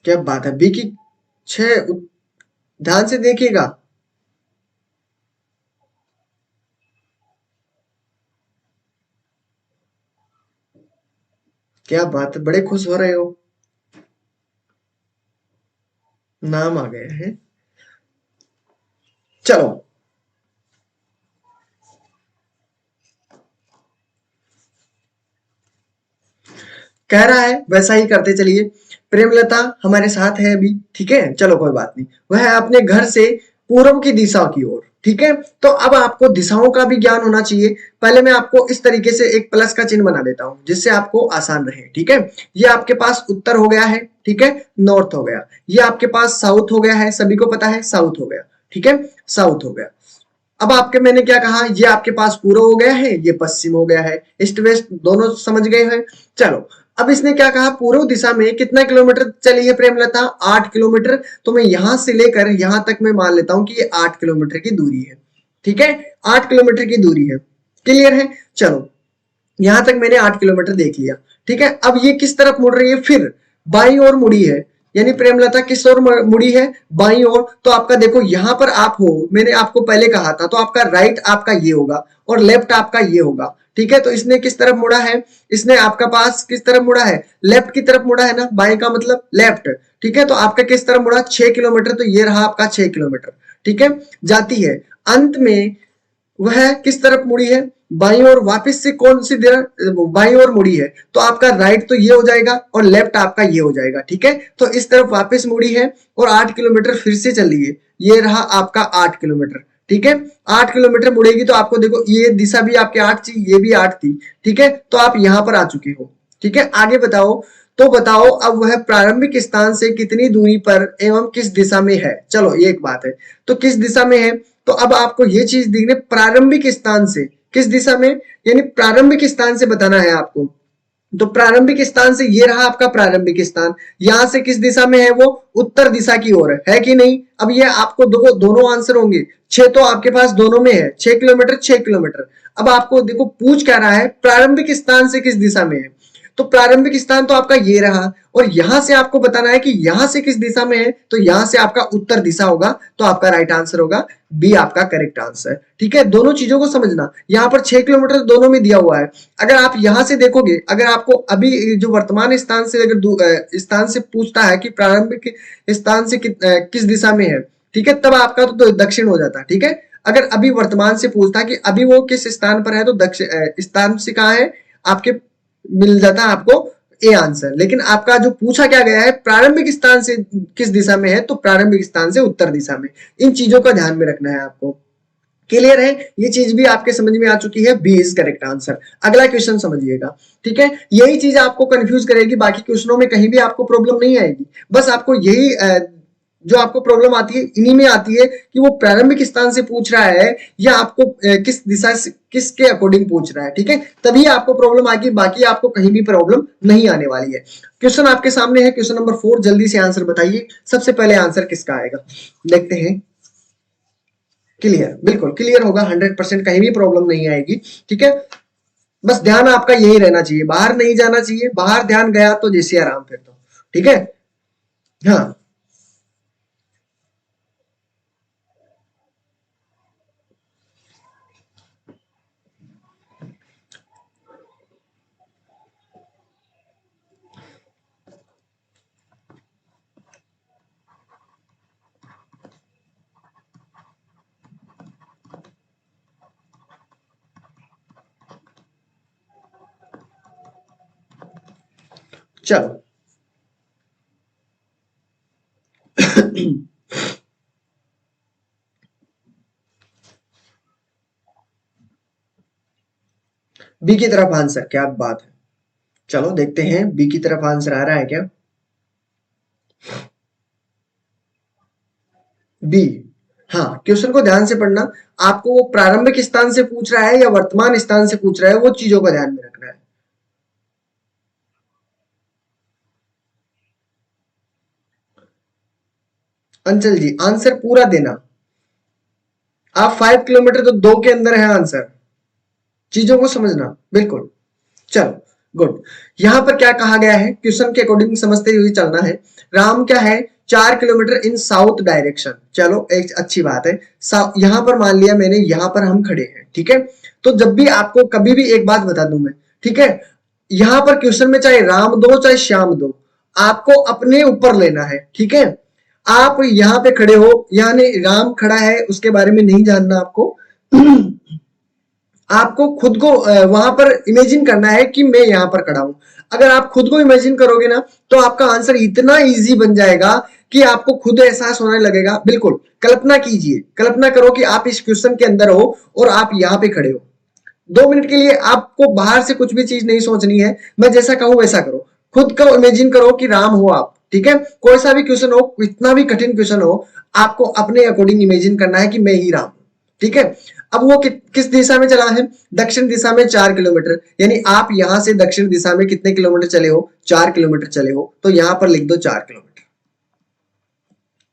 क्या बात है, बी की 6, ध्यान से देखिएगा। क्या बात है, बड़े खुश हो रहे हो, नाम आ गए हैं। चलो, कह रहा है वैसा ही करते चलिए। प्रेमलता हमारे साथ है अभी, ठीक है, चलो कोई बात नहीं। वह है अपने घर से पूर्व की दिशा की ओर, ठीक है। तो अब आपको दिशाओं का भी ज्ञान होना चाहिए। पहले मैं आपको इस तरीके से एक प्लस का चिन्ह बना देता हूं जिससे आपको आसान रहे, ठीक है। ये आपके पास उत्तर हो गया है, ठीक है, नॉर्थ हो गया। ये आपके पास साउथ हो गया है, सभी को पता है साउथ हो गया, ठीक है, साउथ हो गया। अब आपके, मैंने क्या कहा, ये आपके पास पूर्व हो गया है, ये पश्चिम हो गया है, ईस्ट वेस्ट दोनों समझ गए हैं। चलो, अब इसने क्या कहा, पूर्व दिशा में कितना किलोमीटर चली है प्रेमलता, 8 किलोमीटर। तो मैं यहां से लेकर यहां तक मैं मान लेता हूं कि ये 8 किलोमीटर की दूरी है, ठीक है, 8 किलोमीटर की दूरी है। क्लियर है, चलो, यहां तक मैंने 8 किलोमीटर देख लिया, ठीक है। अब ये किस तरफ मुड़ रही है, फिर बाईं ओर मुड़ी है, यानी प्रेमलता किस ओर मुड़ी है, बाईं ओर। तो आपका देखो यहाँ पर आप हो, मैंने आपको पहले कहा था, तो आपका राइट आपका ये होगा और लेफ्ट आपका ये होगा, ठीक है। तो इसने किस तरफ मुड़ा है, इसने आपका पास किस तरफ मुड़ा है, लेफ्ट की तरफ मुड़ा है ना, बाएं का मतलब लेफ्ट, ठीक है। तो आपका किस तरफ मुड़ा, 6 किलोमीटर, तो ये रहा आपका 6 किलोमीटर, ठीक है। जाती है अंत में वह किस तरफ मुड़ी है, बाईं ओर। वापस से कौन सी बाईं ओर मुड़ी है, तो आपका राइट तो ये हो जाएगा और लेफ्ट आपका ये हो जाएगा, ठीक है। तो इस तरफ वापस मुड़ी है और 8 किलोमीटर फिर से चल रही है, ये रहा आपका 8 किलोमीटर, ठीक है। 8 किलोमीटर मुड़ेगी तो आपको देखो ये दिशा भी आपके 8 थी, ये भी 8 थी, ठीक है। तो आप यहां पर आ चुके हो, ठीक है। आगे बताओ, तो बताओ अब वह प्रारंभिक स्थान से कितनी दूरी पर एवं किस दिशा में है। चलो ये एक बात है, तो किस दिशा में है, तो अब आपको ये चीज देखने, प्रारंभिक स्थान से किस दिशा में, यानी प्रारंभिक स्थान से बताना है आपको। तो प्रारंभिक स्थान से ये रहा आपका प्रारंभिक स्थान, यहां से किस दिशा में है, वो उत्तर दिशा की ओर है कि नहीं। अब ये आपको दोनों आंसर होंगे, 6 तो आपके पास दोनों में है, 6 किलोमीटर 6 किलोमीटर। अब आपको देखो पूछ क्या रहा है, प्रारंभिक स्थान से किस दिशा में है, तो प्रारंभिक स्थान तो आपका ये रहा और यहां से आपको बताना है कि यहां से किस दिशा में है, तो यहां से आपका उत्तर दिशा होगा, तो आपका राइट आंसर होगा बी, आपका करेक्ट आंसर, ठीक है। दोनों चीजों को समझना, यहां पर 6 किलोमीटर दोनों में दिया हुआ है। अगर आप यहां से देखोगे, अगर आपको अभी जो वर्तमान स्थान से अगर स्थान से पूछता है कि प्रारंभिक स्थान से किस दिशा में है, ठीक है, तब आपका तो दक्षिण हो जाता, ठीक है। अगर अभी वर्तमान से पूछता है कि अभी वो किस स्थान पर है, तो दक्षिण स्थान से कहा है आपके, मिल जाता है आपको ए आंसर। लेकिन आपका जो पूछा क्या गया है, प्रारंभिक स्थान से किस दिशा में है, तो प्रारंभिक स्थान से उत्तर दिशा में। इन चीजों का ध्यान में रखना है आपको। क्लियर है, ये चीज भी आपके समझ में आ चुकी है, बी इज करेक्ट आंसर। अगला क्वेश्चन समझिएगा, ठीक है। यही चीज आपको कंफ्यूज करेगी, बाकी क्वेश्चनों में कहीं भी आपको प्रॉब्लम नहीं आएगी। बस आपको यही जो आपको प्रॉब्लम आती है इन्हीं में आती है कि वो प्रारंभिक स्थान से पूछ रहा है या आपको किस दिशा से, किसके अकॉर्डिंग पूछ रहा है, ठीक है। तभी आपको प्रॉब्लम आएगी, बाकी आपको कहीं भी प्रॉब्लम नहीं आने वाली है। क्वेश्चन आपके सामने है, क्वेश्चन नंबर 4, जल्दी से आंसर बताइए। सबसे पहले आंसर किसका आएगा, देखते हैं। क्लियर, बिल्कुल क्लियर होगा, 100%, कहीं भी प्रॉब्लम नहीं आएगी, ठीक है। बस ध्यान आपका यही रहना चाहिए, बाहर नहीं जाना चाहिए, बाहर ध्यान गया तो जैसे आराम, फिर तो ठीक है। हाँ चलो बी की तरफ आंसर, क्या बात है। चलो देखते हैं बी की तरफ आंसर आ रहा है क्या। बी, हाँ, क्वेश्चन को ध्यान से पढ़ना। आपको वो प्रारंभिक स्थान से पूछ रहा है या वर्तमान स्थान से पूछ रहा है, वो चीजों का ध्यान में रखना है। अंचल जी आंसर पूरा देना। आप 5 किलोमीटर तो 2 के अंदर है आंसर, चीजों को समझना, बिल्कुल। चलो गुड। यहां पर क्या कहा गया है, क्वेश्चन के अकॉर्डिंग समझते हुए चलना है। राम क्या है, 4 किलोमीटर इन साउथ डायरेक्शन। चलो एक अच्छी बात है, यहां पर मान लिया मैंने, यहां पर हम खड़े हैं, ठीक है। तो जब भी आपको कभी भी एक बात बता दूं मैं, ठीक है, यहां पर क्वेश्चन में चाहे राम दो चाहे श्याम दो, आपको अपने ऊपर लेना है, ठीक है। आप यहां पे खड़े हो, यानी राम खड़ा है उसके बारे में नहीं जानना आपको। आपको खुद को वहां पर इमेजिन करना है कि मैं यहां पर खड़ा हूं। अगर आप खुद को इमेजिन करोगे ना, तो आपका आंसर इतना इजी बन जाएगा कि आपको खुद एहसास होने लगेगा। बिल्कुल कल्पना कीजिए, कल्पना करो कि आप इस क्वेश्चन के अंदर हो और आप यहाँ पे खड़े हो। 2 मिनट के लिए आपको बाहर से कुछ भी चीज नहीं सोचनी है, मैं जैसा कहूं वैसा करो। खुद को इमेजिन करो कि राम हो आप, ठीक है। कोई सा भी क्वेश्चन हो, कितना भी कठिन क्वेश्चन हो, आपको अपने अकॉर्डिंग इमेजिन करना है कि मैं ही राम हूं, ठीक है। अब वो किस दिशा में चला है, दक्षिण दिशा में 4 किलोमीटर, यानी आप यहां से दक्षिण दिशा में कितने किलोमीटर चले हो, 4 किलोमीटर चले हो, तो यहां पर लिख दो 4 किलोमीटर,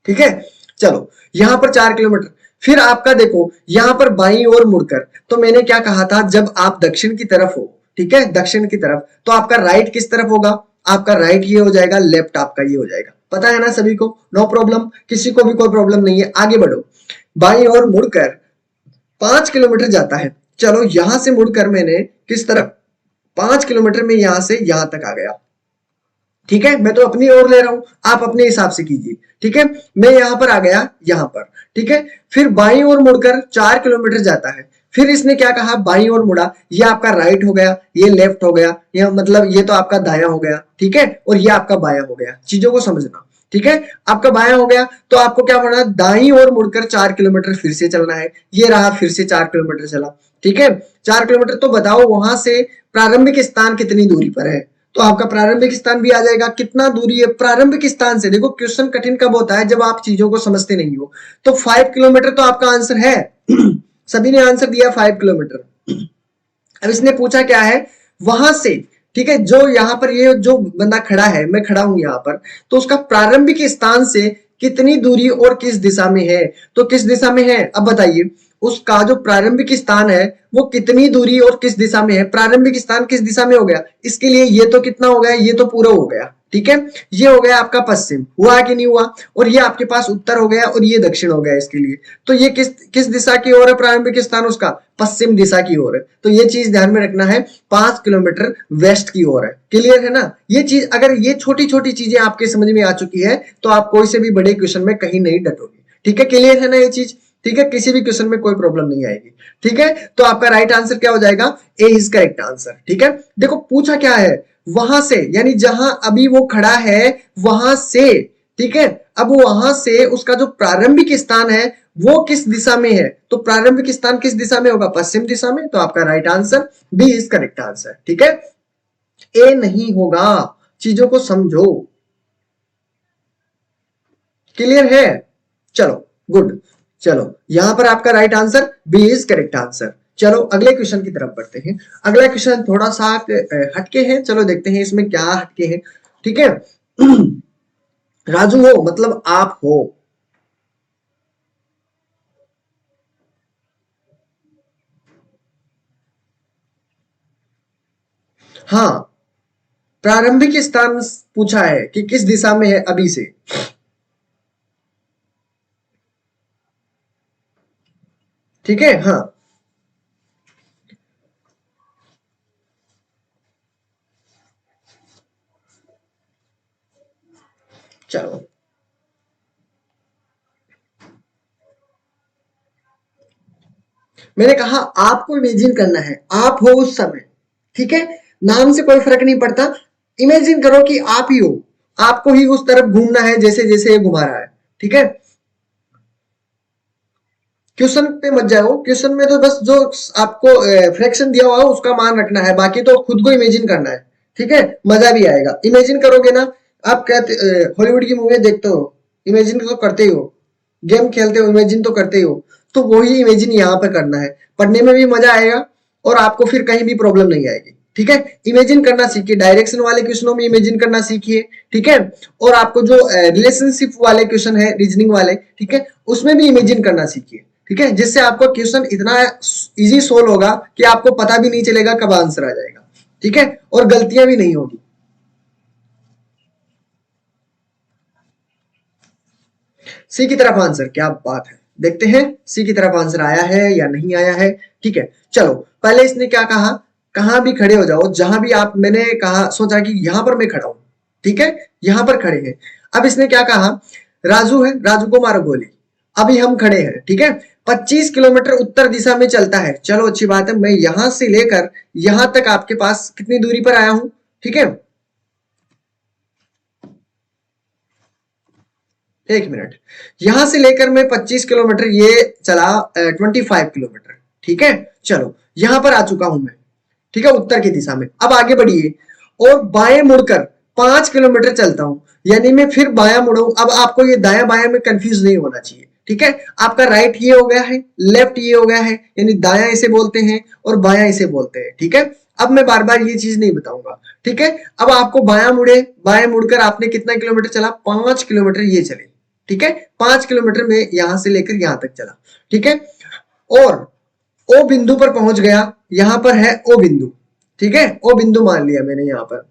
ठीक है। चलो यहां पर 4 किलोमीटर, फिर आपका देखो यहां पर बाईं ओर मुड़कर, तो मैंने क्या कहा था, जब आप दक्षिण की तरफ हो, ठीक है, दक्षिण की तरफ, तो आपका राइट किस तरफ होगा, आपका राइट ये हो जाएगा, लेफ्ट आपका ये हो जाएगा। पता है ना सभी को? नो प्रॉब्लम, किसी को भी कोई प्रॉब्लम नहीं है। आगे बढ़ो, बाईं ओर मुड़कर 5 किलोमीटर जाता है। चलो यहां से मुड़कर मैंने किस तरफ 5 किलोमीटर में यहां से यहां तक आ गया। ठीक है, मैं तो अपनी ओर ले रहा हूं, आप अपने हिसाब से कीजिए। ठीक है, मैं यहां पर आ गया, यहां पर। ठीक है, फिर बाईं ओर मुड़कर 4 किलोमीटर जाता है। फिर इसने क्या कहा, बाईं ओर मुड़ा, ये आपका राइट हो गया, ये लेफ्ट हो गया, ये मतलब ये तो आपका दाया हो गया। ठीक है, और ये आपका बाया हो गया। चीजों को समझना। ठीक है, आपका बाया हो गया तो आपको क्या करना, दाईं ओर मुड़कर 4 किलोमीटर फिर से चलना है। ये रहा, फिर से 4 किलोमीटर चला। ठीक है, 4 किलोमीटर, तो बताओ वहां से प्रारंभिक स्थान कितनी दूरी पर है? तो आपका प्रारंभिक स्थान भी आ जाएगा। कितना दूरी है प्रारंभिक स्थान से? देखो क्वेश्चन कठिन कब होता है, जब आप चीजों को समझते नहीं हो। तो 5 किलोमीटर तो आपका आंसर है। सभी ने आंसर दिया 5 किलोमीटर। अब इसने पूछा क्या है, वहां से, ठीक है, जो यहां पर ये जो बंदा खड़ा है, मैं खड़ा हूं यहां पर, तो उसका प्रारंभिक स्थान से कितनी दूरी और किस दिशा में है? तो किस दिशा में है, अब बताइए। उसका जो प्रारंभिक स्थान है वो कितनी दूरी और किस दिशा में है? प्रारंभिक स्थान किस दिशा में हो गया, इसके लिए ये तो कितना हो गया, ये तो पूरा हो गया। ठीक है, ये हो गया आपका पश्चिम, हुआ कि नहीं हुआ? और ये आपके पास उत्तर हो गया, और ये दक्षिण हो गया इसके लिए। तो ये किस किस दिशा की ओर है प्रारंभिक स्थान उसका? पश्चिम दिशा की ओर है। तो ये चीज ध्यान में रखना है, 5 किलोमीटर वेस्ट की ओर है। क्लियर है ना? ये चीज, अगर ये छोटी छोटी चीजें आपके समझ में आ चुकी है तो आप कोई से भी बड़े क्वेश्चन में कहीं नहीं डटोगे। ठीक है, क्लियर है ना ये चीज? ठीक है, किसी भी क्वेश्चन में कोई प्रॉब्लम नहीं आएगी। ठीक है, तो आपका राइट आंसर क्या हो जाएगा? ए इज करेक्ट आंसर। ठीक है, देखो पूछा क्या है, वहां से, यानी जहां अभी वो खड़ा है वहां से। ठीक है, अब वहां से उसका जो प्रारंभिक स्थान है वो किस दिशा में है? तो प्रारंभिक स्थान किस दिशा में होगा? पश्चिम दिशा में। तो आपका right answer B is correct answer. ठीक है, ए नहीं होगा, चीजों को समझो। क्लियर है? चलो गुड। चलो यहां पर आपका right answer B is correct answer. चलो अगले क्वेश्चन की तरफ बढ़ते हैं। अगला क्वेश्चन थोड़ा सा हटके है, चलो देखते हैं इसमें क्या हटके है। ठीक है, राजू हो मतलब आप हो। हाँ, प्रारंभिक स्थान पूछा है कि किस दिशा में है अभी से। ठीक है, हाँ, चलो मैंने कहा आपको इमेजिन करना है, आप हो उस समय। ठीक है, नाम से कोई फर्क नहीं पड़ता। इमेजिन करो कि आप ही हो, आपको ही उस तरफ घूमना है जैसे जैसे ये घुमा रहा है। ठीक है, क्वेश्चन पे मत जाओ, क्वेश्चन में तो बस जो आपको फ्रैक्शन दिया हुआ है उसका मान रखना है, बाकी तो खुद को इमेजिन करना है। ठीक है, मजा भी आएगा। इमेजिन करोगे ना, आप कहते हॉलीवुड की मूवी देखते हो, इमेजिन तो करते ही हो। गेम खेलते हो, इमेजिन तो करते ही हो। तो वही इमेजिन यहाँ पे करना है, पढ़ने में भी मजा आएगा और आपको फिर कहीं भी प्रॉब्लम नहीं आएगी। ठीक है, इमेजिन करना सीखिए, डायरेक्शन वाले क्वेश्चनों में इमेजिन करना सीखिए। ठीक है, और आपको जो रिलेशनशिप वाले क्वेश्चन है, रीजनिंग वाले, ठीक है, उसमें भी इमेजिन करना सीखिए। ठीक है, जिससे आपको क्वेश्चन इतना इजी सोल्व होगा कि आपको पता भी नहीं चलेगा कब आंसर आ जाएगा। ठीक है, और गलतियां भी नहीं होगी। सी की तरफ आंसर, क्या बात है, देखते हैं सी की तरफ आंसर आया है या नहीं आया है। ठीक है, चलो पहले इसने क्या कहा, कहां भी खड़े हो जाओ, जहां भी आप, मैंने कहा सोचा कि यहां पर मैं खड़ा हूं। ठीक है, यहां पर खड़े हैं। अब इसने क्या कहा, राजू है, राजू को मारो गोली। अभी हम खड़े हैं। ठीक है, 25 किलोमीटर उत्तर दिशा में चलता है। चलो अच्छी बात है, मैं यहां से लेकर यहां तक आपके पास कितनी दूरी पर आया हूं? ठीक है, एक मिनट, यहां से लेकर मैं 25 किलोमीटर, ये चला 25 किलोमीटर। ठीक है, चलो यहां पर आ चुका हूं मैं। ठीक है, उत्तर की दिशा में। अब आगे बढ़िए और बाएं मुड़कर 5 किलोमीटर चलता हूं, यानी मैं फिर बायां मुड़ू। अब आपको ये दाया बायां में कंफ्यूज नहीं होना चाहिए। ठीक है, आपका राइट ये हो गया है, लेफ्ट ये हो गया है, यानी दाया इसे बोलते हैं और बायां इसे बोलते हैं। ठीक है, अब मैं बार बार ये चीज नहीं बताऊंगा। ठीक है, अब आपको बायां मुड़े, बाएं मुड़कर आपने कितना किलोमीटर चला? 5 किलोमीटर ये चले। ठीक है, 5 किलोमीटर में यहां से लेकर यहां तक चला। ठीक है, और ओ बिंदु पर पहुंच गया, यहां पर है ओ बिंदु। ठीक है, ओ बिंदु मान लिया मैंने यहां पर।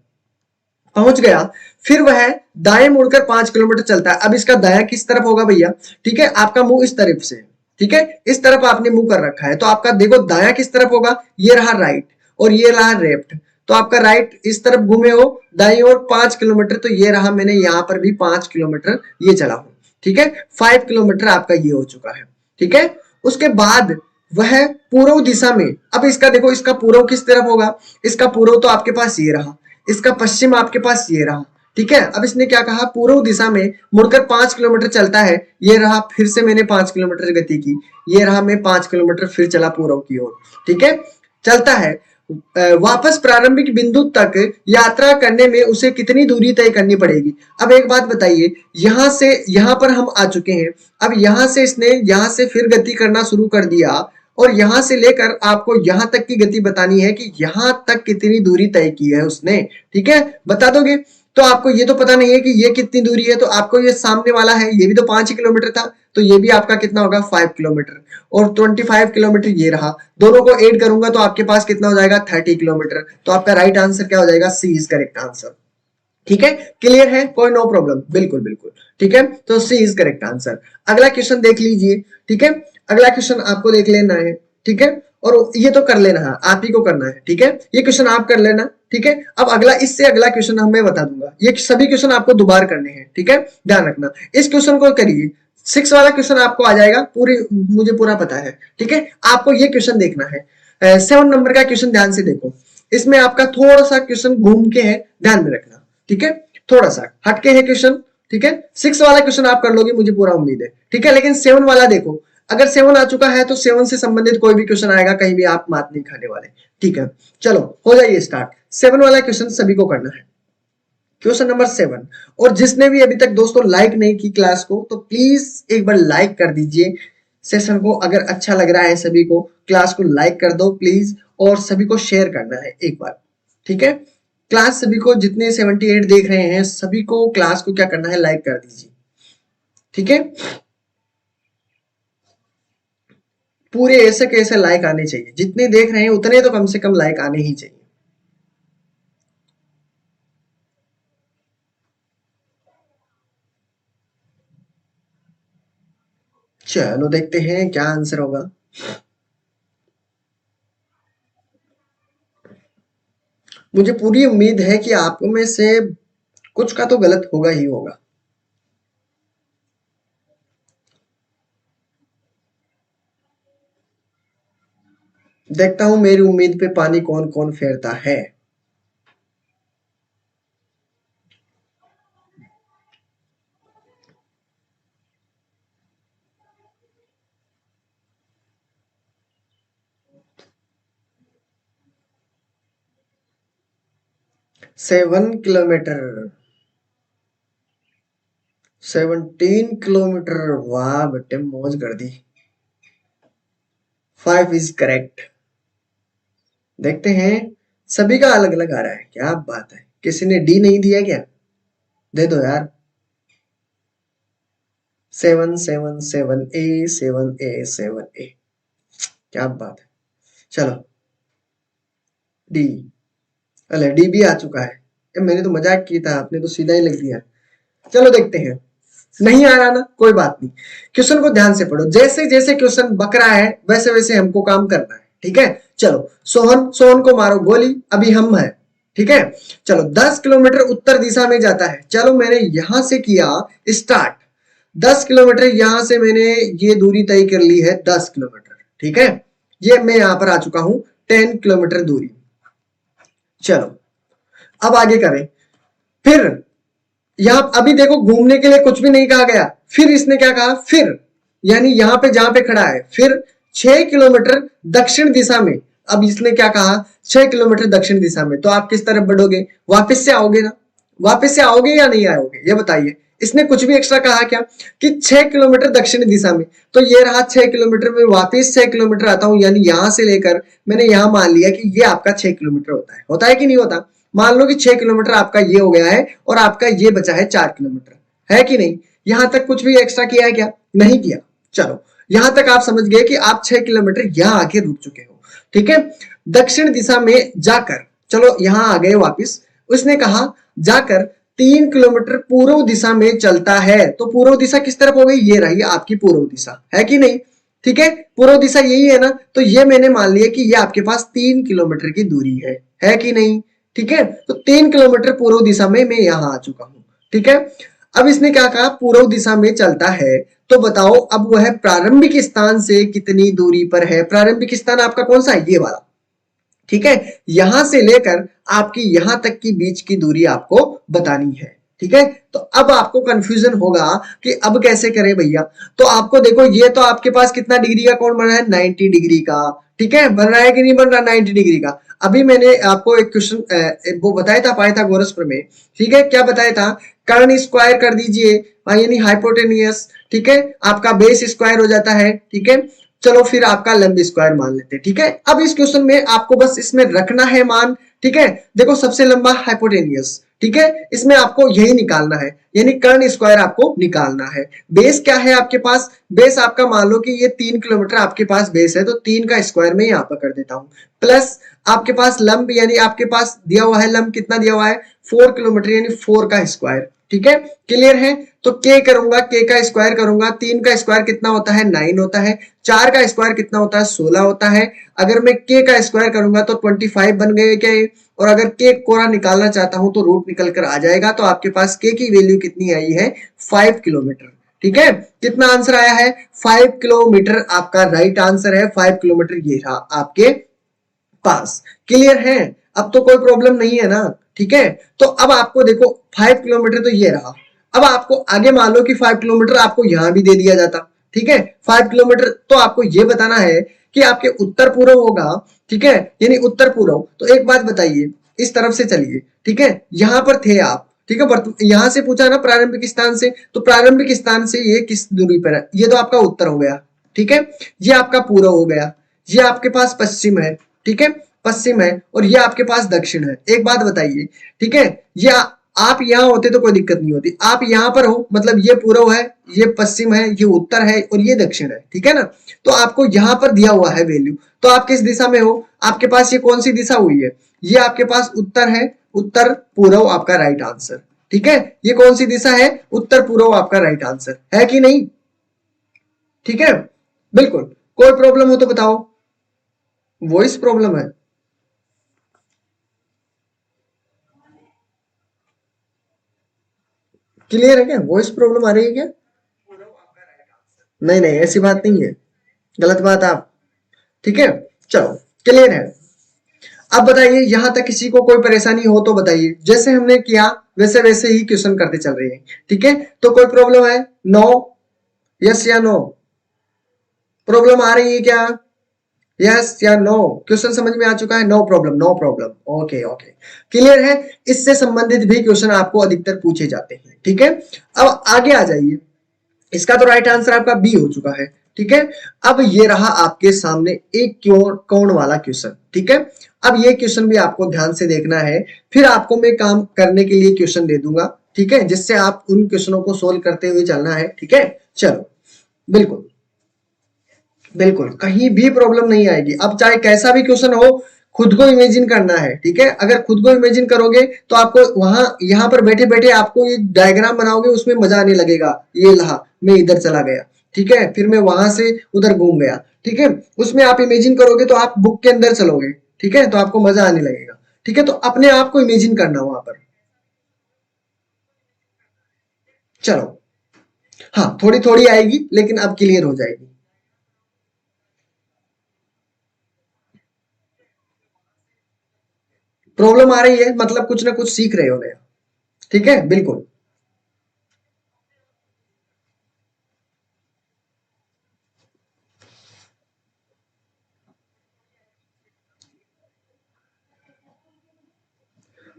पहुंच गया, फिर वह दाएं मुड़कर 5 किलोमीटर चलता है। अब इसका दाया किस तरफ होगा भैया, ठीक है, आपका मुंह इस तरफ से, ठीक है, इस तरफ आपने मुंह कर रखा है, तो आपका देखो दाया किस तरफ होगा, ये रहा राइट और ये रहा लेफ्ट, तो आपका राइट इस तरफ घूमे हो दाई ओर 5 किलोमीटर, तो ये रहा, मैंने यहां पर भी 5 किलोमीटर ये चला हूं, ठीक है, 5 किलोमीटर आपका ये हो चुका है, ठीक है। उसके बाद वह पूर्व दिशा में, अब इसका देखो, इसका पूर्व किस तरफ होगा, इसका पूर्व तो आपके पास ये रहा, इसका पश्चिम आपके पास ये रहा, ठीक है। अब इसने क्या कहा, पूर्व दिशा में मुड़कर 5 किलोमीटर चलता है, ये रहा, फिर से मैंने 5 किलोमीटर गति की, ये रहा, मैं 5 किलोमीटर फिर चला पूर्व की ओर, ठीक है, चलता है। वापस प्रारंभिक बिंदु तक यात्रा करने में उसे कितनी दूरी तय करनी पड़ेगी। अब एक बात बताइए, यहां से यहां पर हम आ चुके हैं, अब यहां से इसने यहां से फिर गति करना शुरू कर दिया और यहां से लेकर आपको यहां तक की गति बतानी है कि यहां तक कितनी दूरी तय की है उसने, ठीक है, बता दोगे। तो आपको ये तो पता नहीं है कि ये कितनी दूरी है, तो आपको ये सामने वाला है, ये भी तो 5 ही किलोमीटर था, तो ये भी आपका कितना होगा 5 किलोमीटर, और 25 किलोमीटर ये रहा, दोनों को ऐड करूंगा तो आपके पास कितना हो जाएगा 30 किलोमीटर। तो आपका राइट आंसर क्या हो जाएगा, सी इज करेक्ट आंसर, ठीक है, क्लियर है, कोई नो प्रॉब्लम, बिल्कुल बिल्कुल, ठीक है, तो सी इज करेक्ट आंसर। अगला क्वेश्चन देख लीजिए, ठीक है, अगला क्वेश्चन आपको देख लेना है, ठीक है, और ये तो कर लेना है, आप ही को करना है, ठीक है, ये क्वेश्चन आप कर लेना, ठीक है। अब अगला, इससे अगला क्वेश्चन मैं बता दूंगा, ये सभी क्वेश्चन आपको दोबारा करने हैं, ठीक है, ध्यान रखना। इस क्वेश्चन को करिए, 6 वाला क्वेश्चन आपको आ जाएगा, पूरी मुझे पूरा पता है, ठीक है, आपको ये क्वेश्चन देखना है। 7 नंबर का क्वेश्चन ध्यान से देखो, इसमें आपका थोड़ा सा क्वेश्चन घूम के है, ध्यान में रखना, ठीक है, थोड़ा सा हटके है क्वेश्चन, ठीक है। 6 वाला क्वेश्चन आप कर लोगे, मुझे पूरा उम्मीद है, ठीक है, लेकिन 7 वाला देखो, अगर 7 आ चुका है तो 7 से संबंधित कोई भी क्वेश्चन आएगा, कहीं भी आप मात नहीं खाने वाले, ठीक है। चलो हो जाइए स्टार्ट, 7 वाला क्वेश्चन सभी को करना है, क्वेश्चन नंबर 7। और जिसने भी अभी तक दोस्तों लाइक नहीं की क्लास को, तो प्लीज एक बार लाइक कर दीजिए सेशन को, अगर अच्छा लग रहा है सभी को, क्लास को लाइक कर दो प्लीज, और सभी को शेयर करना है एक बार, ठीक है। क्लास सभी को, जितने 78 देख रहे हैं सभी को क्लास को क्या करना है, लाइक कर दीजिए, ठीक है। पूरे ऐसे कैसे लाइक आने चाहिए, जितने देख रहे हैं उतने तो कम से कम लाइक आने ही चाहिए। चलो देखते हैं क्या आंसर होगा। मुझे पूरी उम्मीद है कि आप में से कुछ का तो गलत होगा ही होगा। देखता हूं मेरी उम्मीद पे पानी कौन कौन फेरता है। सेवन किलोमीटर 17 किलोमीटर, वाह बेटे मौज कर दी। 5 इज करेक्ट। देखते हैं, सभी का अलग अलग आ रहा है, क्या बात है, किसी ने डी नहीं दिया क्या, दे दो यार। 7 7 7 ए, क्या बात है। चलो डी, अरे डी भी आ चुका है, मैंने तो मजाक किया था, आपने तो सीधा ही लग दिया। चलो देखते हैं, नहीं आ रहा ना, कोई बात नहीं, क्वेश्चन को ध्यान से पढ़ो, जैसे जैसे क्वेश्चन बक रहा है वैसे वैसे हमको काम करना है, ठीक है। चलो सोहन, सोहन को मारो गोली, अभी हम है, ठीक है। चलो 10 किलोमीटर उत्तर दिशा में जाता है, चलो मैंने यहां से किया स्टार्ट, 10 किलोमीटर यहां से मैंने ये दूरी तय कर ली है 10 किलोमीटर, ठीक है, ये मैं यहां पर आ चुका हूं 10 किलोमीटर दूरी। चलो अब आगे करें, फिर यहां अभी देखो घूमने के लिए कुछ भी नहीं कहा गया, फिर इसने क्या कहा, फिर यानी यहां पे जहां पे खड़ा है, फिर 6 किलोमीटर दक्षिण दिशा में। अब इसने क्या कहा, 6 किलोमीटर दक्षिण दिशा में, तो आप किस तरफ बढ़ोगे, वापस से आओगे ना, वापस से आओगे या नहीं आओगे ये बताइए। इसने कुछ भी एक्स्ट्रा कहा क्या, कि 6 किलोमीटर दक्षिण दिशा में, तो ये रहा 6 किलोमीटर में, वापस 6 किलोमीटर आता हूं, यानी यहां से लेकर मैंने यहां मान लिया कि ये आपका 6 किलोमीटर होता है कि नहीं होता। मान लो कि 6 किलोमीटर आपका ये हो गया है और आपका ये बचा है 4 किलोमीटर, है कि नहीं। यहां तक कुछ भी एक्स्ट्रा किया है क्या, नहीं किया। चलो यहां तक आप समझ गए कि आप 6 किलोमीटर यहां आके रुक चुके हो, ठीक है। दक्षिण दिशा में जाकर, चलो यहां आ गए वापिस, उसने कहा जाकर 3 किलोमीटर पूर्व दिशा में चलता है। तो पूर्व दिशा किस तरफ हो गई, ये रही आपकी पूर्व दिशा, है कि नहीं। ठीक है, पूर्व दिशा यही है ना, तो ये मैंने मान लिया कि ये आपके पास 3 किलोमीटर की दूरी है कि नहीं। ठीक है, तो 3 किलोमीटर पूर्व दिशा में मैं यहाँ आ चुका हूँ। ठीक है, अब इसने क्या कहा, पूर्व दिशा में चलता है, तो बताओ अब वह प्रारंभिक स्थान से कितनी दूरी पर है। प्रारंभिक स्थान आपका कौन सा है, ये वाला। ठीक है, यहां से लेकर आपकी यहां तक की बीच की दूरी आपको बतानी है। ठीक है, तो अब आपको कंफ्यूजन होगा कि अब कैसे करें भैया। तो आपको देखो, ये तो आपके पास कितना डिग्री का कोण बन रहा है, 90 डिग्री का। ठीक है, बन रहा है कि नहीं बन रहा, 90 डिग्री का। अभी मैंने आपको एक क्वेश्चन वो बताया था पाइथागोरस प्रमेय। ठीक है, क्या बताया था, कर्ण स्क्वायर कर दीजिए, यानी हाइपोटेनियस। ठीक है, आपका बेस स्क्वायर हो जाता है। ठीक है, चलो फिर आपका लंब स्क्वायर मान लेते हैं। ठीक है, अब इस क्वेश्चन में आपको बस इसमें रखना है मान। ठीक है, देखो सबसे लंबा हाइपोटेनियस। ठीक है, इसमें आपको यही निकालना है, यानी कर्ण स्क्वायर आपको निकालना है। बेस क्या है आपके पास, बेस आपका मान लो कि ये 3 किलोमीटर आपके पास बेस है, तो 3 का स्क्वायर में यहाँ पर कर देता हूँ, प्लस आपके पास लंब, यानी आपके पास दिया हुआ है लंब, कितना दिया हुआ है 4 किलोमीटर, यानी 4 का स्क्वायर। ठीक है, क्लियर है। तो k करूंगा, k का स्क्वायर करूंगा, 3 का स्क्वायर कितना होता है 9 होता है, 4 का स्क्वायर कितना होता है 16 होता है। अगर मैं k का स्क्वायर करूंगा तो 25 बन गए क्या ये, और अगर k कोरा निकालना चाहता हूं तो रूट निकल कर आ जाएगा। तो आपके पास k की वैल्यू कितनी आई है, 5 किलोमीटर। ठीक है, कितना आंसर आया है, 5 किलोमीटर आपका राइट आंसर है। 5 किलोमीटर ये रहा आपके पास। क्लियर है, अब तो कोई प्रॉब्लम नहीं है ना। ठीक है, तो अब आपको देखो 5 किलोमीटर तो ये रहा। अब आपको आगे मान लो कि 5 किलोमीटर आपको यहां भी दे दिया जाता। ठीक है, 5 किलोमीटर तो आपको ये बताना है कि आपके उत्तर पूर्व होगा। ठीक है, यानी उत्तर पूर्व। तो एक बात बताइए, इस तरफ से चलिए। ठीक है, यहां पर थे आप। ठीक है, यहां से पूछा ना प्रारंभिक स्थान से, तो प्रारंभिक स्थान से ये किस दूरी पर है, ये तो आपका उत्तर हो गया। ठीक है, ये आपका पूर्व हो गया, ये आपके पास पश्चिम है। ठीक है, पश्चिम है, और ये आपके पास दक्षिण है। एक बात बताइए, ठीक है, ये आप यहाँ होते तो कोई दिक्कत नहीं होती, आप यहाँ पर हो, मतलब ये पूर्व है, ये पश्चिम है, ये उत्तर है, और ये दक्षिण है। ठीक है ना, तो आपको यहाँ पर दिया हुआ है वैल्यू, तो आप किस दिशा में हो, आपके पास ये कौन सी दिशा हुई है, ये आपके पास उत्तर है, उत्तर पूर्व आपका राइट आंसर। ठीक है, ये कौन सी दिशा है, उत्तर पूर्व आपका राइट आंसर, है कि नहीं। ठीक है, बिल्कुल। कोई प्रॉब्लम हो तो बताओ, वॉइस प्रॉब्लम है। क्लियर है क्या, वॉइस प्रॉब्लम आ रही है क्या, नहीं नहीं ऐसी बात नहीं है, गलत बात आप। ठीक है, चलो क्लियर है। अब बताइए, यहां तक किसी को कोई परेशानी हो तो बताइए, जैसे हमने किया वैसे वैसे ही क्वेश्चन करते चल रहे हैं। ठीक है, तो कोई प्रॉब्लम है, नो, यस या नो, प्रॉब्लम आ रही है क्या, यस या नो, क्वेश्चन समझ में आ चुका है, no problem, no problem, okay okay, clear है। इससे संबंधित भी क्वेश्चन आपको अधिकतर पूछे जाते हैं। ठीक है, अब आगे आ जाइए, इसका तो राइट आंसर आपका बी हो चुका है। ठीक है, अब ये रहा आपके सामने एक कोण वाला क्वेश्चन। ठीक है, अब ये क्वेश्चन भी आपको ध्यान से देखना है, फिर आपको मैं काम करने के लिए क्वेश्चन दे दूंगा। ठीक है, जिससे आप उन क्वेश्चनों को सोल्व करते हुए चलना है। ठीक है, चलो, बिल्कुल बिल्कुल कहीं भी प्रॉब्लम नहीं आएगी। अब चाहे कैसा भी क्वेश्चन हो, खुद को इमेजिन करना है। ठीक है, अगर खुद को इमेजिन करोगे तो आपको वहां यहाँ पर बैठे बैठे आपको ये डायग्राम बनाओगे, उसमें मजा आने लगेगा, ये रहा मैं इधर चला गया, ठीक है, फिर मैं वहां से उधर घूम गया। ठीक है, उसमें आप इमेजिन करोगे तो आप बुक के अंदर चलोगे। ठीक है, तो आपको मजा आने लगेगा। ठीक है, तो अपने आप को इमेजिन करना वहां पर। चलो, हाँ थोड़ी थोड़ी आएगी, लेकिन अब क्लियर हो जाएगी। प्रॉब्लम आ रही है, मतलब कुछ ना कुछ सीख रहे हो नया। ठीक है, बिल्कुल।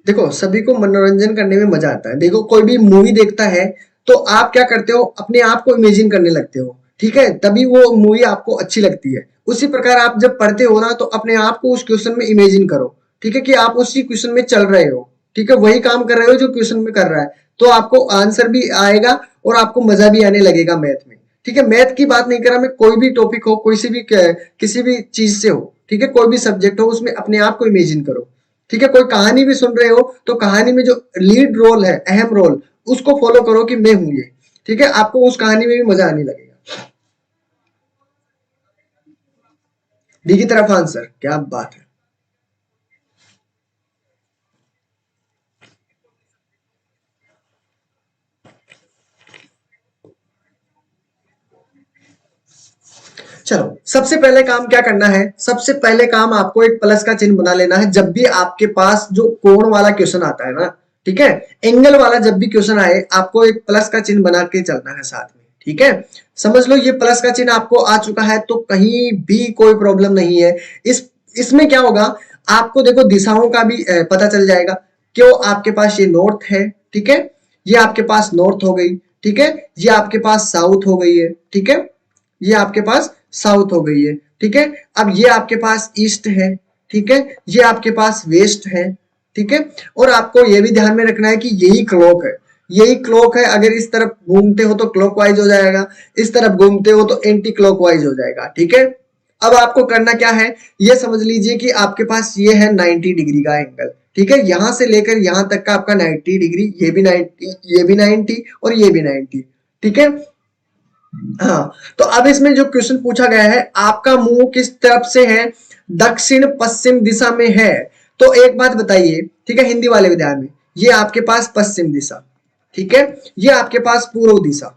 देखो सभी को मनोरंजन करने में मजा आता है। देखो कोई भी मूवी देखता है तो आप क्या करते हो, अपने आप को इमेजिन करने लगते हो। ठीक है, तभी वो मूवी आपको अच्छी लगती है। उसी प्रकार आप जब पढ़ते हो ना, तो अपने आप को उस क्वेश्चन में इमेजिन करो। ठीक है, कि आप उसी क्वेश्चन में चल रहे हो। ठीक है, वही काम कर रहे हो जो क्वेश्चन में कर रहा है, तो आपको आंसर भी आएगा और आपको मजा भी आने लगेगा मैथ में। ठीक है, मैथ की बात नहीं कर रहा मैं, कोई भी टॉपिक हो, कोई सी भी किसी भी चीज से हो। ठीक है, कोई भी सब्जेक्ट हो, उसमें अपने आप को इमेजिन करो। ठीक है, कोई कहानी भी सुन रहे हो तो कहानी में जो लीड रोल है, अहम रोल, उसको फॉलो करो कि मैं हूं ये। ठीक है, आपको उस कहानी में भी मजा आने लगेगा। डी की तरफ आंसर, क्या बात है। चलो, सबसे पहले काम क्या करना है, सबसे पहले काम आपको एक प्लस का चिन्ह बना लेना है जब भी आपके पास जो कोण वाला क्वेश्चन आता है ना, ठीक है, एंगल वाला जब भी क्वेश्चन आए आपको एक प्लस का चिन्ह बना के चलना है साथ में। ठीक है, समझ लो ये प्लस का चिन्ह आपको आ चुका है तो कहीं भी कोई प्रॉब्लम नहीं है। इसमें क्या होगा, आपको देखो दिशाओं का भी पता चल जाएगा। क्यों, आपके पास ये नॉर्थ है, ठीक है, ये आपके पास नॉर्थ हो गई, ठीक है, ये आपके पास साउथ हो गई है, ठीक है, ये आपके पास साउथ हो गई है, ठीक है। अब ये आपके पास ईस्ट है, ठीक है, ये आपके पास वेस्ट है, ठीक है। और आपको ये भी ध्यान में रखना है कि यही क्लॉक है, यही क्लॉक है। अगर इस तरफ घूमते हो तो क्लॉकवाइज हो जाएगा, इस तरफ घूमते हो तो एंटी क्लॉकवाइज हो जाएगा, ठीक है। अब आपको करना क्या है, ये समझ लीजिए कि आपके पास ये है 90 डिग्री का एंगल, ठीक है, यहां से लेकर यहां तक का आपका 90 डिग्री, ये भी 90, ये भी 90 और ये भी 90, ठीक है। हाँ, तो अब इसमें जो क्वेश्चन पूछा गया है, आपका मुंह किस तरफ से है, दक्षिण पश्चिम दिशा में है। तो एक बात बताइए, ठीक है, हिंदी वाले विद्यार्थी में, ये आपके पास पश्चिम दिशा, ठीक है, ये आपके पास पूर्व दिशा,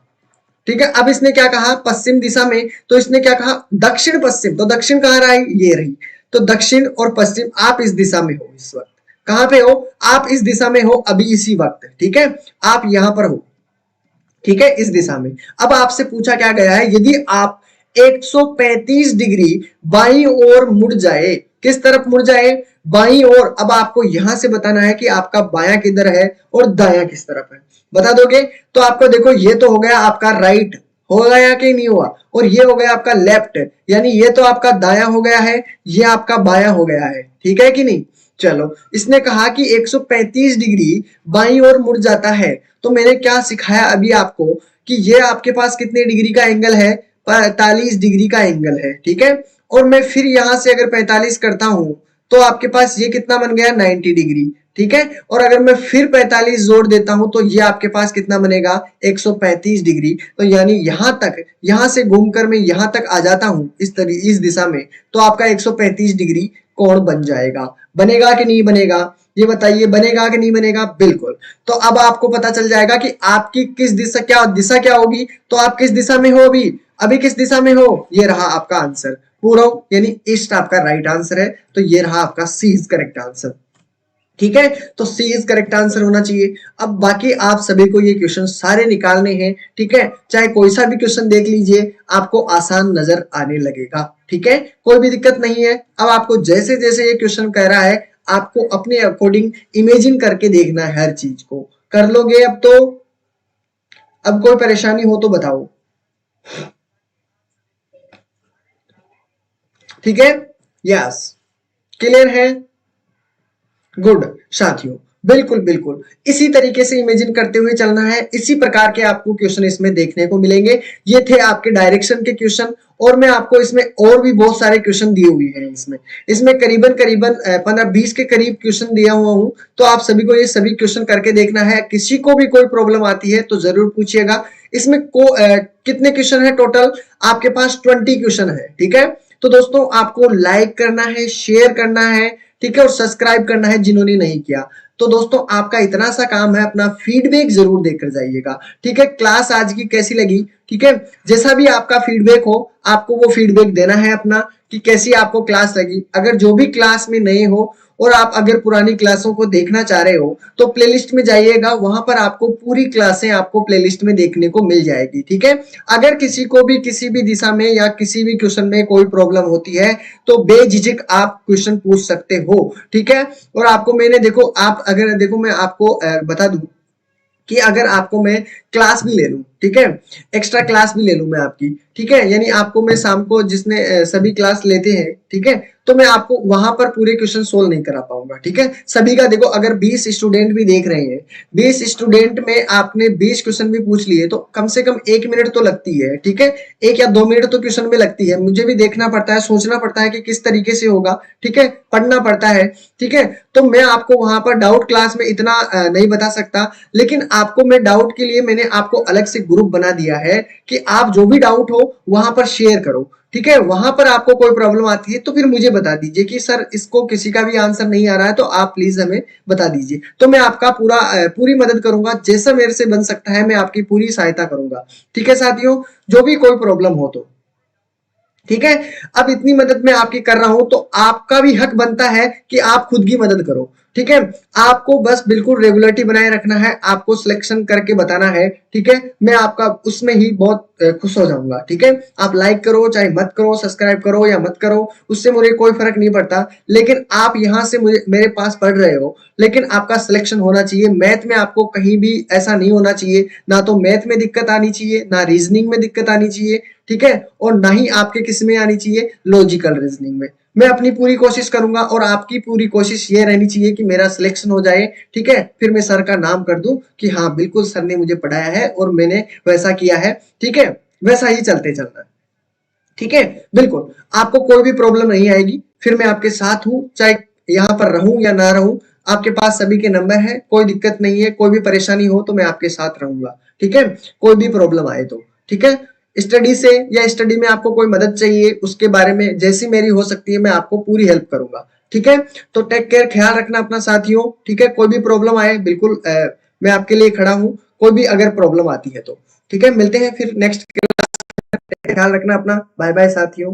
ठीक है। अब इसने क्या कहा पश्चिम दिशा में, तो इसने क्या कहा दक्षिण पश्चिम, तो दक्षिण कहाँ रहा है, ये रही। तो दक्षिण और पश्चिम, आप इस दिशा में हो इस वक्त, कहां पे हो, आप इस दिशा में हो अभी इसी वक्त, ठीक है, आप यहां पर हो, ठीक है, इस दिशा में। अब आपसे पूछा क्या गया है, यदि आप 135 डिग्री बाईं ओर मुड़ जाए, किस तरफ मुड़ जाए, बाईं ओर। अब आपको यहां से बताना है कि आपका बायां किधर है और दायां किस तरफ है, बता दोगे। तो आपको देखो ये तो हो गया आपका राइट, हो गया कि नहीं हुआ, और ये हो गया आपका लेफ्ट, यानी ये तो आपका दायां हो गया है, ये आपका बायां हो गया है, ठीक है कि नहीं। चलो, इसने कहा कि 135 डिग्री बाईं ओर मुड़ जाता है, तो मैंने क्या सिखाया अभी आपको कि ये आपके पास कितने डिग्री का एंगल है, 45 डिग्री का एंगल है, ठीक है। और मैं फिर यहां से अगर 45 करता हूं तो आपके पास ये कितना बन गया 90 डिग्री, ठीक है। और अगर मैं फिर 45 जोड़ देता हूं तो ये आपके पास कितना बनेगा 135 डिग्री। तो यानी यहां तक, यहां से घूमकर मैं यहां तक आ जाता हूं इस दिशा में, तो आपका 135 डिग्री कोण बन जाएगा। बनेगा कि नहीं बनेगा, ये बताइए, बनेगा कि नहीं बनेगा, बिल्कुल। तो अब आपको पता चल जाएगा कि आपकी किस दिशा क्या होगी, तो आप किस दिशा में हो अभी, अभी किस दिशा में हो, ये रहा आपका आंसर पूर्व, यानी ईस्ट आपका राइट आंसर है। तो ये रहा आपका सी इज करेक्ट आंसर, ठीक है। तो सी इज करेक्ट आंसर होना चाहिए। अब बाकी आप सभी को ये क्वेश्चन सारे निकालने हैं, ठीक है, चाहे कोई सा भी क्वेश्चन देख लीजिए, आपको आसान नजर आने लगेगा, ठीक है, कोई भी दिक्कत नहीं है। अब आपको जैसे जैसे ये क्वेश्चन कह रहा है, आपको अपने अकॉर्डिंग इमेजिन करके देखना है, हर चीज को कर लोगे अब तो। अब कोई परेशानी हो तो बताओ, ठीक है, यस, क्लियर है, गुड साथियों, बिल्कुल बिल्कुल इसी तरीके से इमेजिन करते हुए चलना है। इसी प्रकार के आपको क्वेश्चन इसमें देखने को मिलेंगे। ये थे आपके डायरेक्शन के क्वेश्चन, और मैं आपको इसमें और भी बहुत सारे क्वेश्चन दिए हुए हैं। इसमें करीबन करीबन 15-20 के करीब क्वेश्चन दिया हुआ हूं, तो आप सभी को ये सभी क्वेश्चन करके देखना है। किसी को भी कोई प्रॉब्लम आती है तो जरूर पूछिएगा। इसमें कितने क्वेश्चन है टोटल, आपके पास 20 क्वेश्चन है, ठीक है। तो दोस्तों आपको लाइक करना है, शेयर करना है, ठीक है, और सब्सक्राइब करना है जिन्होंने नहीं किया। तो दोस्तों आपका इतना सा काम है, अपना फीडबैक जरूर देकर जाइएगा, ठीक है। क्लास आज की कैसी लगी, ठीक है, जैसा भी आपका फीडबैक हो आपको वो फीडबैक देना है अपना, कि कैसी आपको क्लास लगी। अगर जो भी क्लास में नए हो और आप अगर पुरानी क्लासों को देखना चाह रहे हो तो प्लेलिस्ट में जाइएगा, वहां पर आपको पूरी क्लासें आपको प्लेलिस्ट में देखने को मिल जाएगी, ठीक है। अगर किसी को भी किसी भी दिशा में या किसी भी क्वेश्चन में कोई प्रॉब्लम होती है तो बेझिझक आप क्वेश्चन पूछ सकते हो, ठीक है। और आपको मैंने देखो, आप अगर देखो मैं आपको बता दूं कि अगर आपको मैं क्लास भी ले लूं, ठीक है, एक्स्ट्रा क्लास भी ले लूं मैं आपकी, ठीक है, यानी आपको मैं शाम को जिसने सभी क्लास लेते हैं, ठीक है, तो मैं आपको वहां पर पूरे क्वेश्चन सोल्व नहीं करा पाऊंगा, ठीक है। सभी का देखो, अगर 20 स्टूडेंट भी देख रहे हैं, 20 स्टूडेंट में आपने 20 क्वेश्चन भी पूछ लिए, तो कम से कम 1 मिनट तो लगती है, ठीक है, 1 या 2 मिनट तो क्वेश्चन में लगती है, मुझे भी देखना पड़ता है, सोचना पड़ता है कि किस तरीके से होगा, ठीक है, पढ़ना पड़ता है, ठीक है। तो मैं आपको वहां पर डाउट क्लास में इतना नहीं बता सकता, लेकिन आपको मैं डाउट के लिए मैंने आपको अलग से ग्रुप बना दिया है कि आप जो भी डाउट हो वहां पर शेयर करो, ठीक है। वहां पर आपको कोई प्रॉब्लम आती है तो फिर मुझे बता दीजिए कि सर इसको किसी का भी आंसर नहीं आ रहा है, तो आप प्लीज हमें बता दीजिए, तो मैं आपका पूरी मदद करूंगा, जैसा मेरे से बन सकता है मैं आपकी पूरी सहायता करूंगा, ठीक है साथियों, जो भी कोई प्रॉब्लम हो तो, ठीक है। अब इतनी मदद मैं आपकी कर रहा हूं तो आपका भी हक बनता है कि आप खुद की मदद करो, ठीक है। आपको बस बिल्कुल रेगुलरिटी बनाए रखना है, आपको सिलेक्शन करके बताना है, ठीक है। मैं आपका उसमें ही बहुत खुश हो जाऊंगा, ठीक है। आप लाइक करो चाहे मत करो, सब्सक्राइब करो या मत करो, उससे मुझे कोई फर्क नहीं पड़ता, लेकिन आप यहां से मुझे मेरे पास पढ़ रहे हो, लेकिन आपका सिलेक्शन होना चाहिए। मैथ में आपको कहीं भी ऐसा नहीं होना चाहिए, ना तो मैथ में दिक्कत आनी चाहिए, ना रीजनिंग में दिक्कत आनी चाहिए, ठीक है, और ना ही आपके किस में आनी चाहिए, लॉजिकल रीजनिंग में। मैं अपनी पूरी कोशिश करूंगा और आपकी पूरी कोशिश ये रहनी चाहिए कि मेरा सिलेक्शन हो जाए, ठीक है, फिर मैं सर का नाम कर दूं कि हाँ बिल्कुल सर ने मुझे पढ़ाया है और मैंने वैसा किया है, ठीक है, वैसा ही चलते चलना, ठीक है। बिल्कुल आपको कोई भी प्रॉब्लम नहीं आएगी, फिर मैं आपके साथ हूं, चाहे यहाँ पर रहूं या ना रहूं, आपके पास सभी के नंबर है, कोई दिक्कत नहीं है, कोई भी परेशानी हो तो मैं आपके साथ रहूंगा, ठीक है, कोई भी प्रॉब्लम आए तो, ठीक है। स्टडी से या स्टडी में आपको कोई मदद चाहिए, उसके बारे में जैसी मेरी हो सकती है मैं आपको पूरी हेल्प करूंगा, ठीक है। तो टेक केयर, ख्याल रखना अपना साथियों, ठीक है। कोई भी प्रॉब्लम आए बिल्कुल मैं आपके लिए खड़ा हूं, कोई भी अगर प्रॉब्लम आती है तो, ठीक है। मिलते हैं फिर नेक्स्ट, ख्याल रखना अपना, बाय बाय साथियों।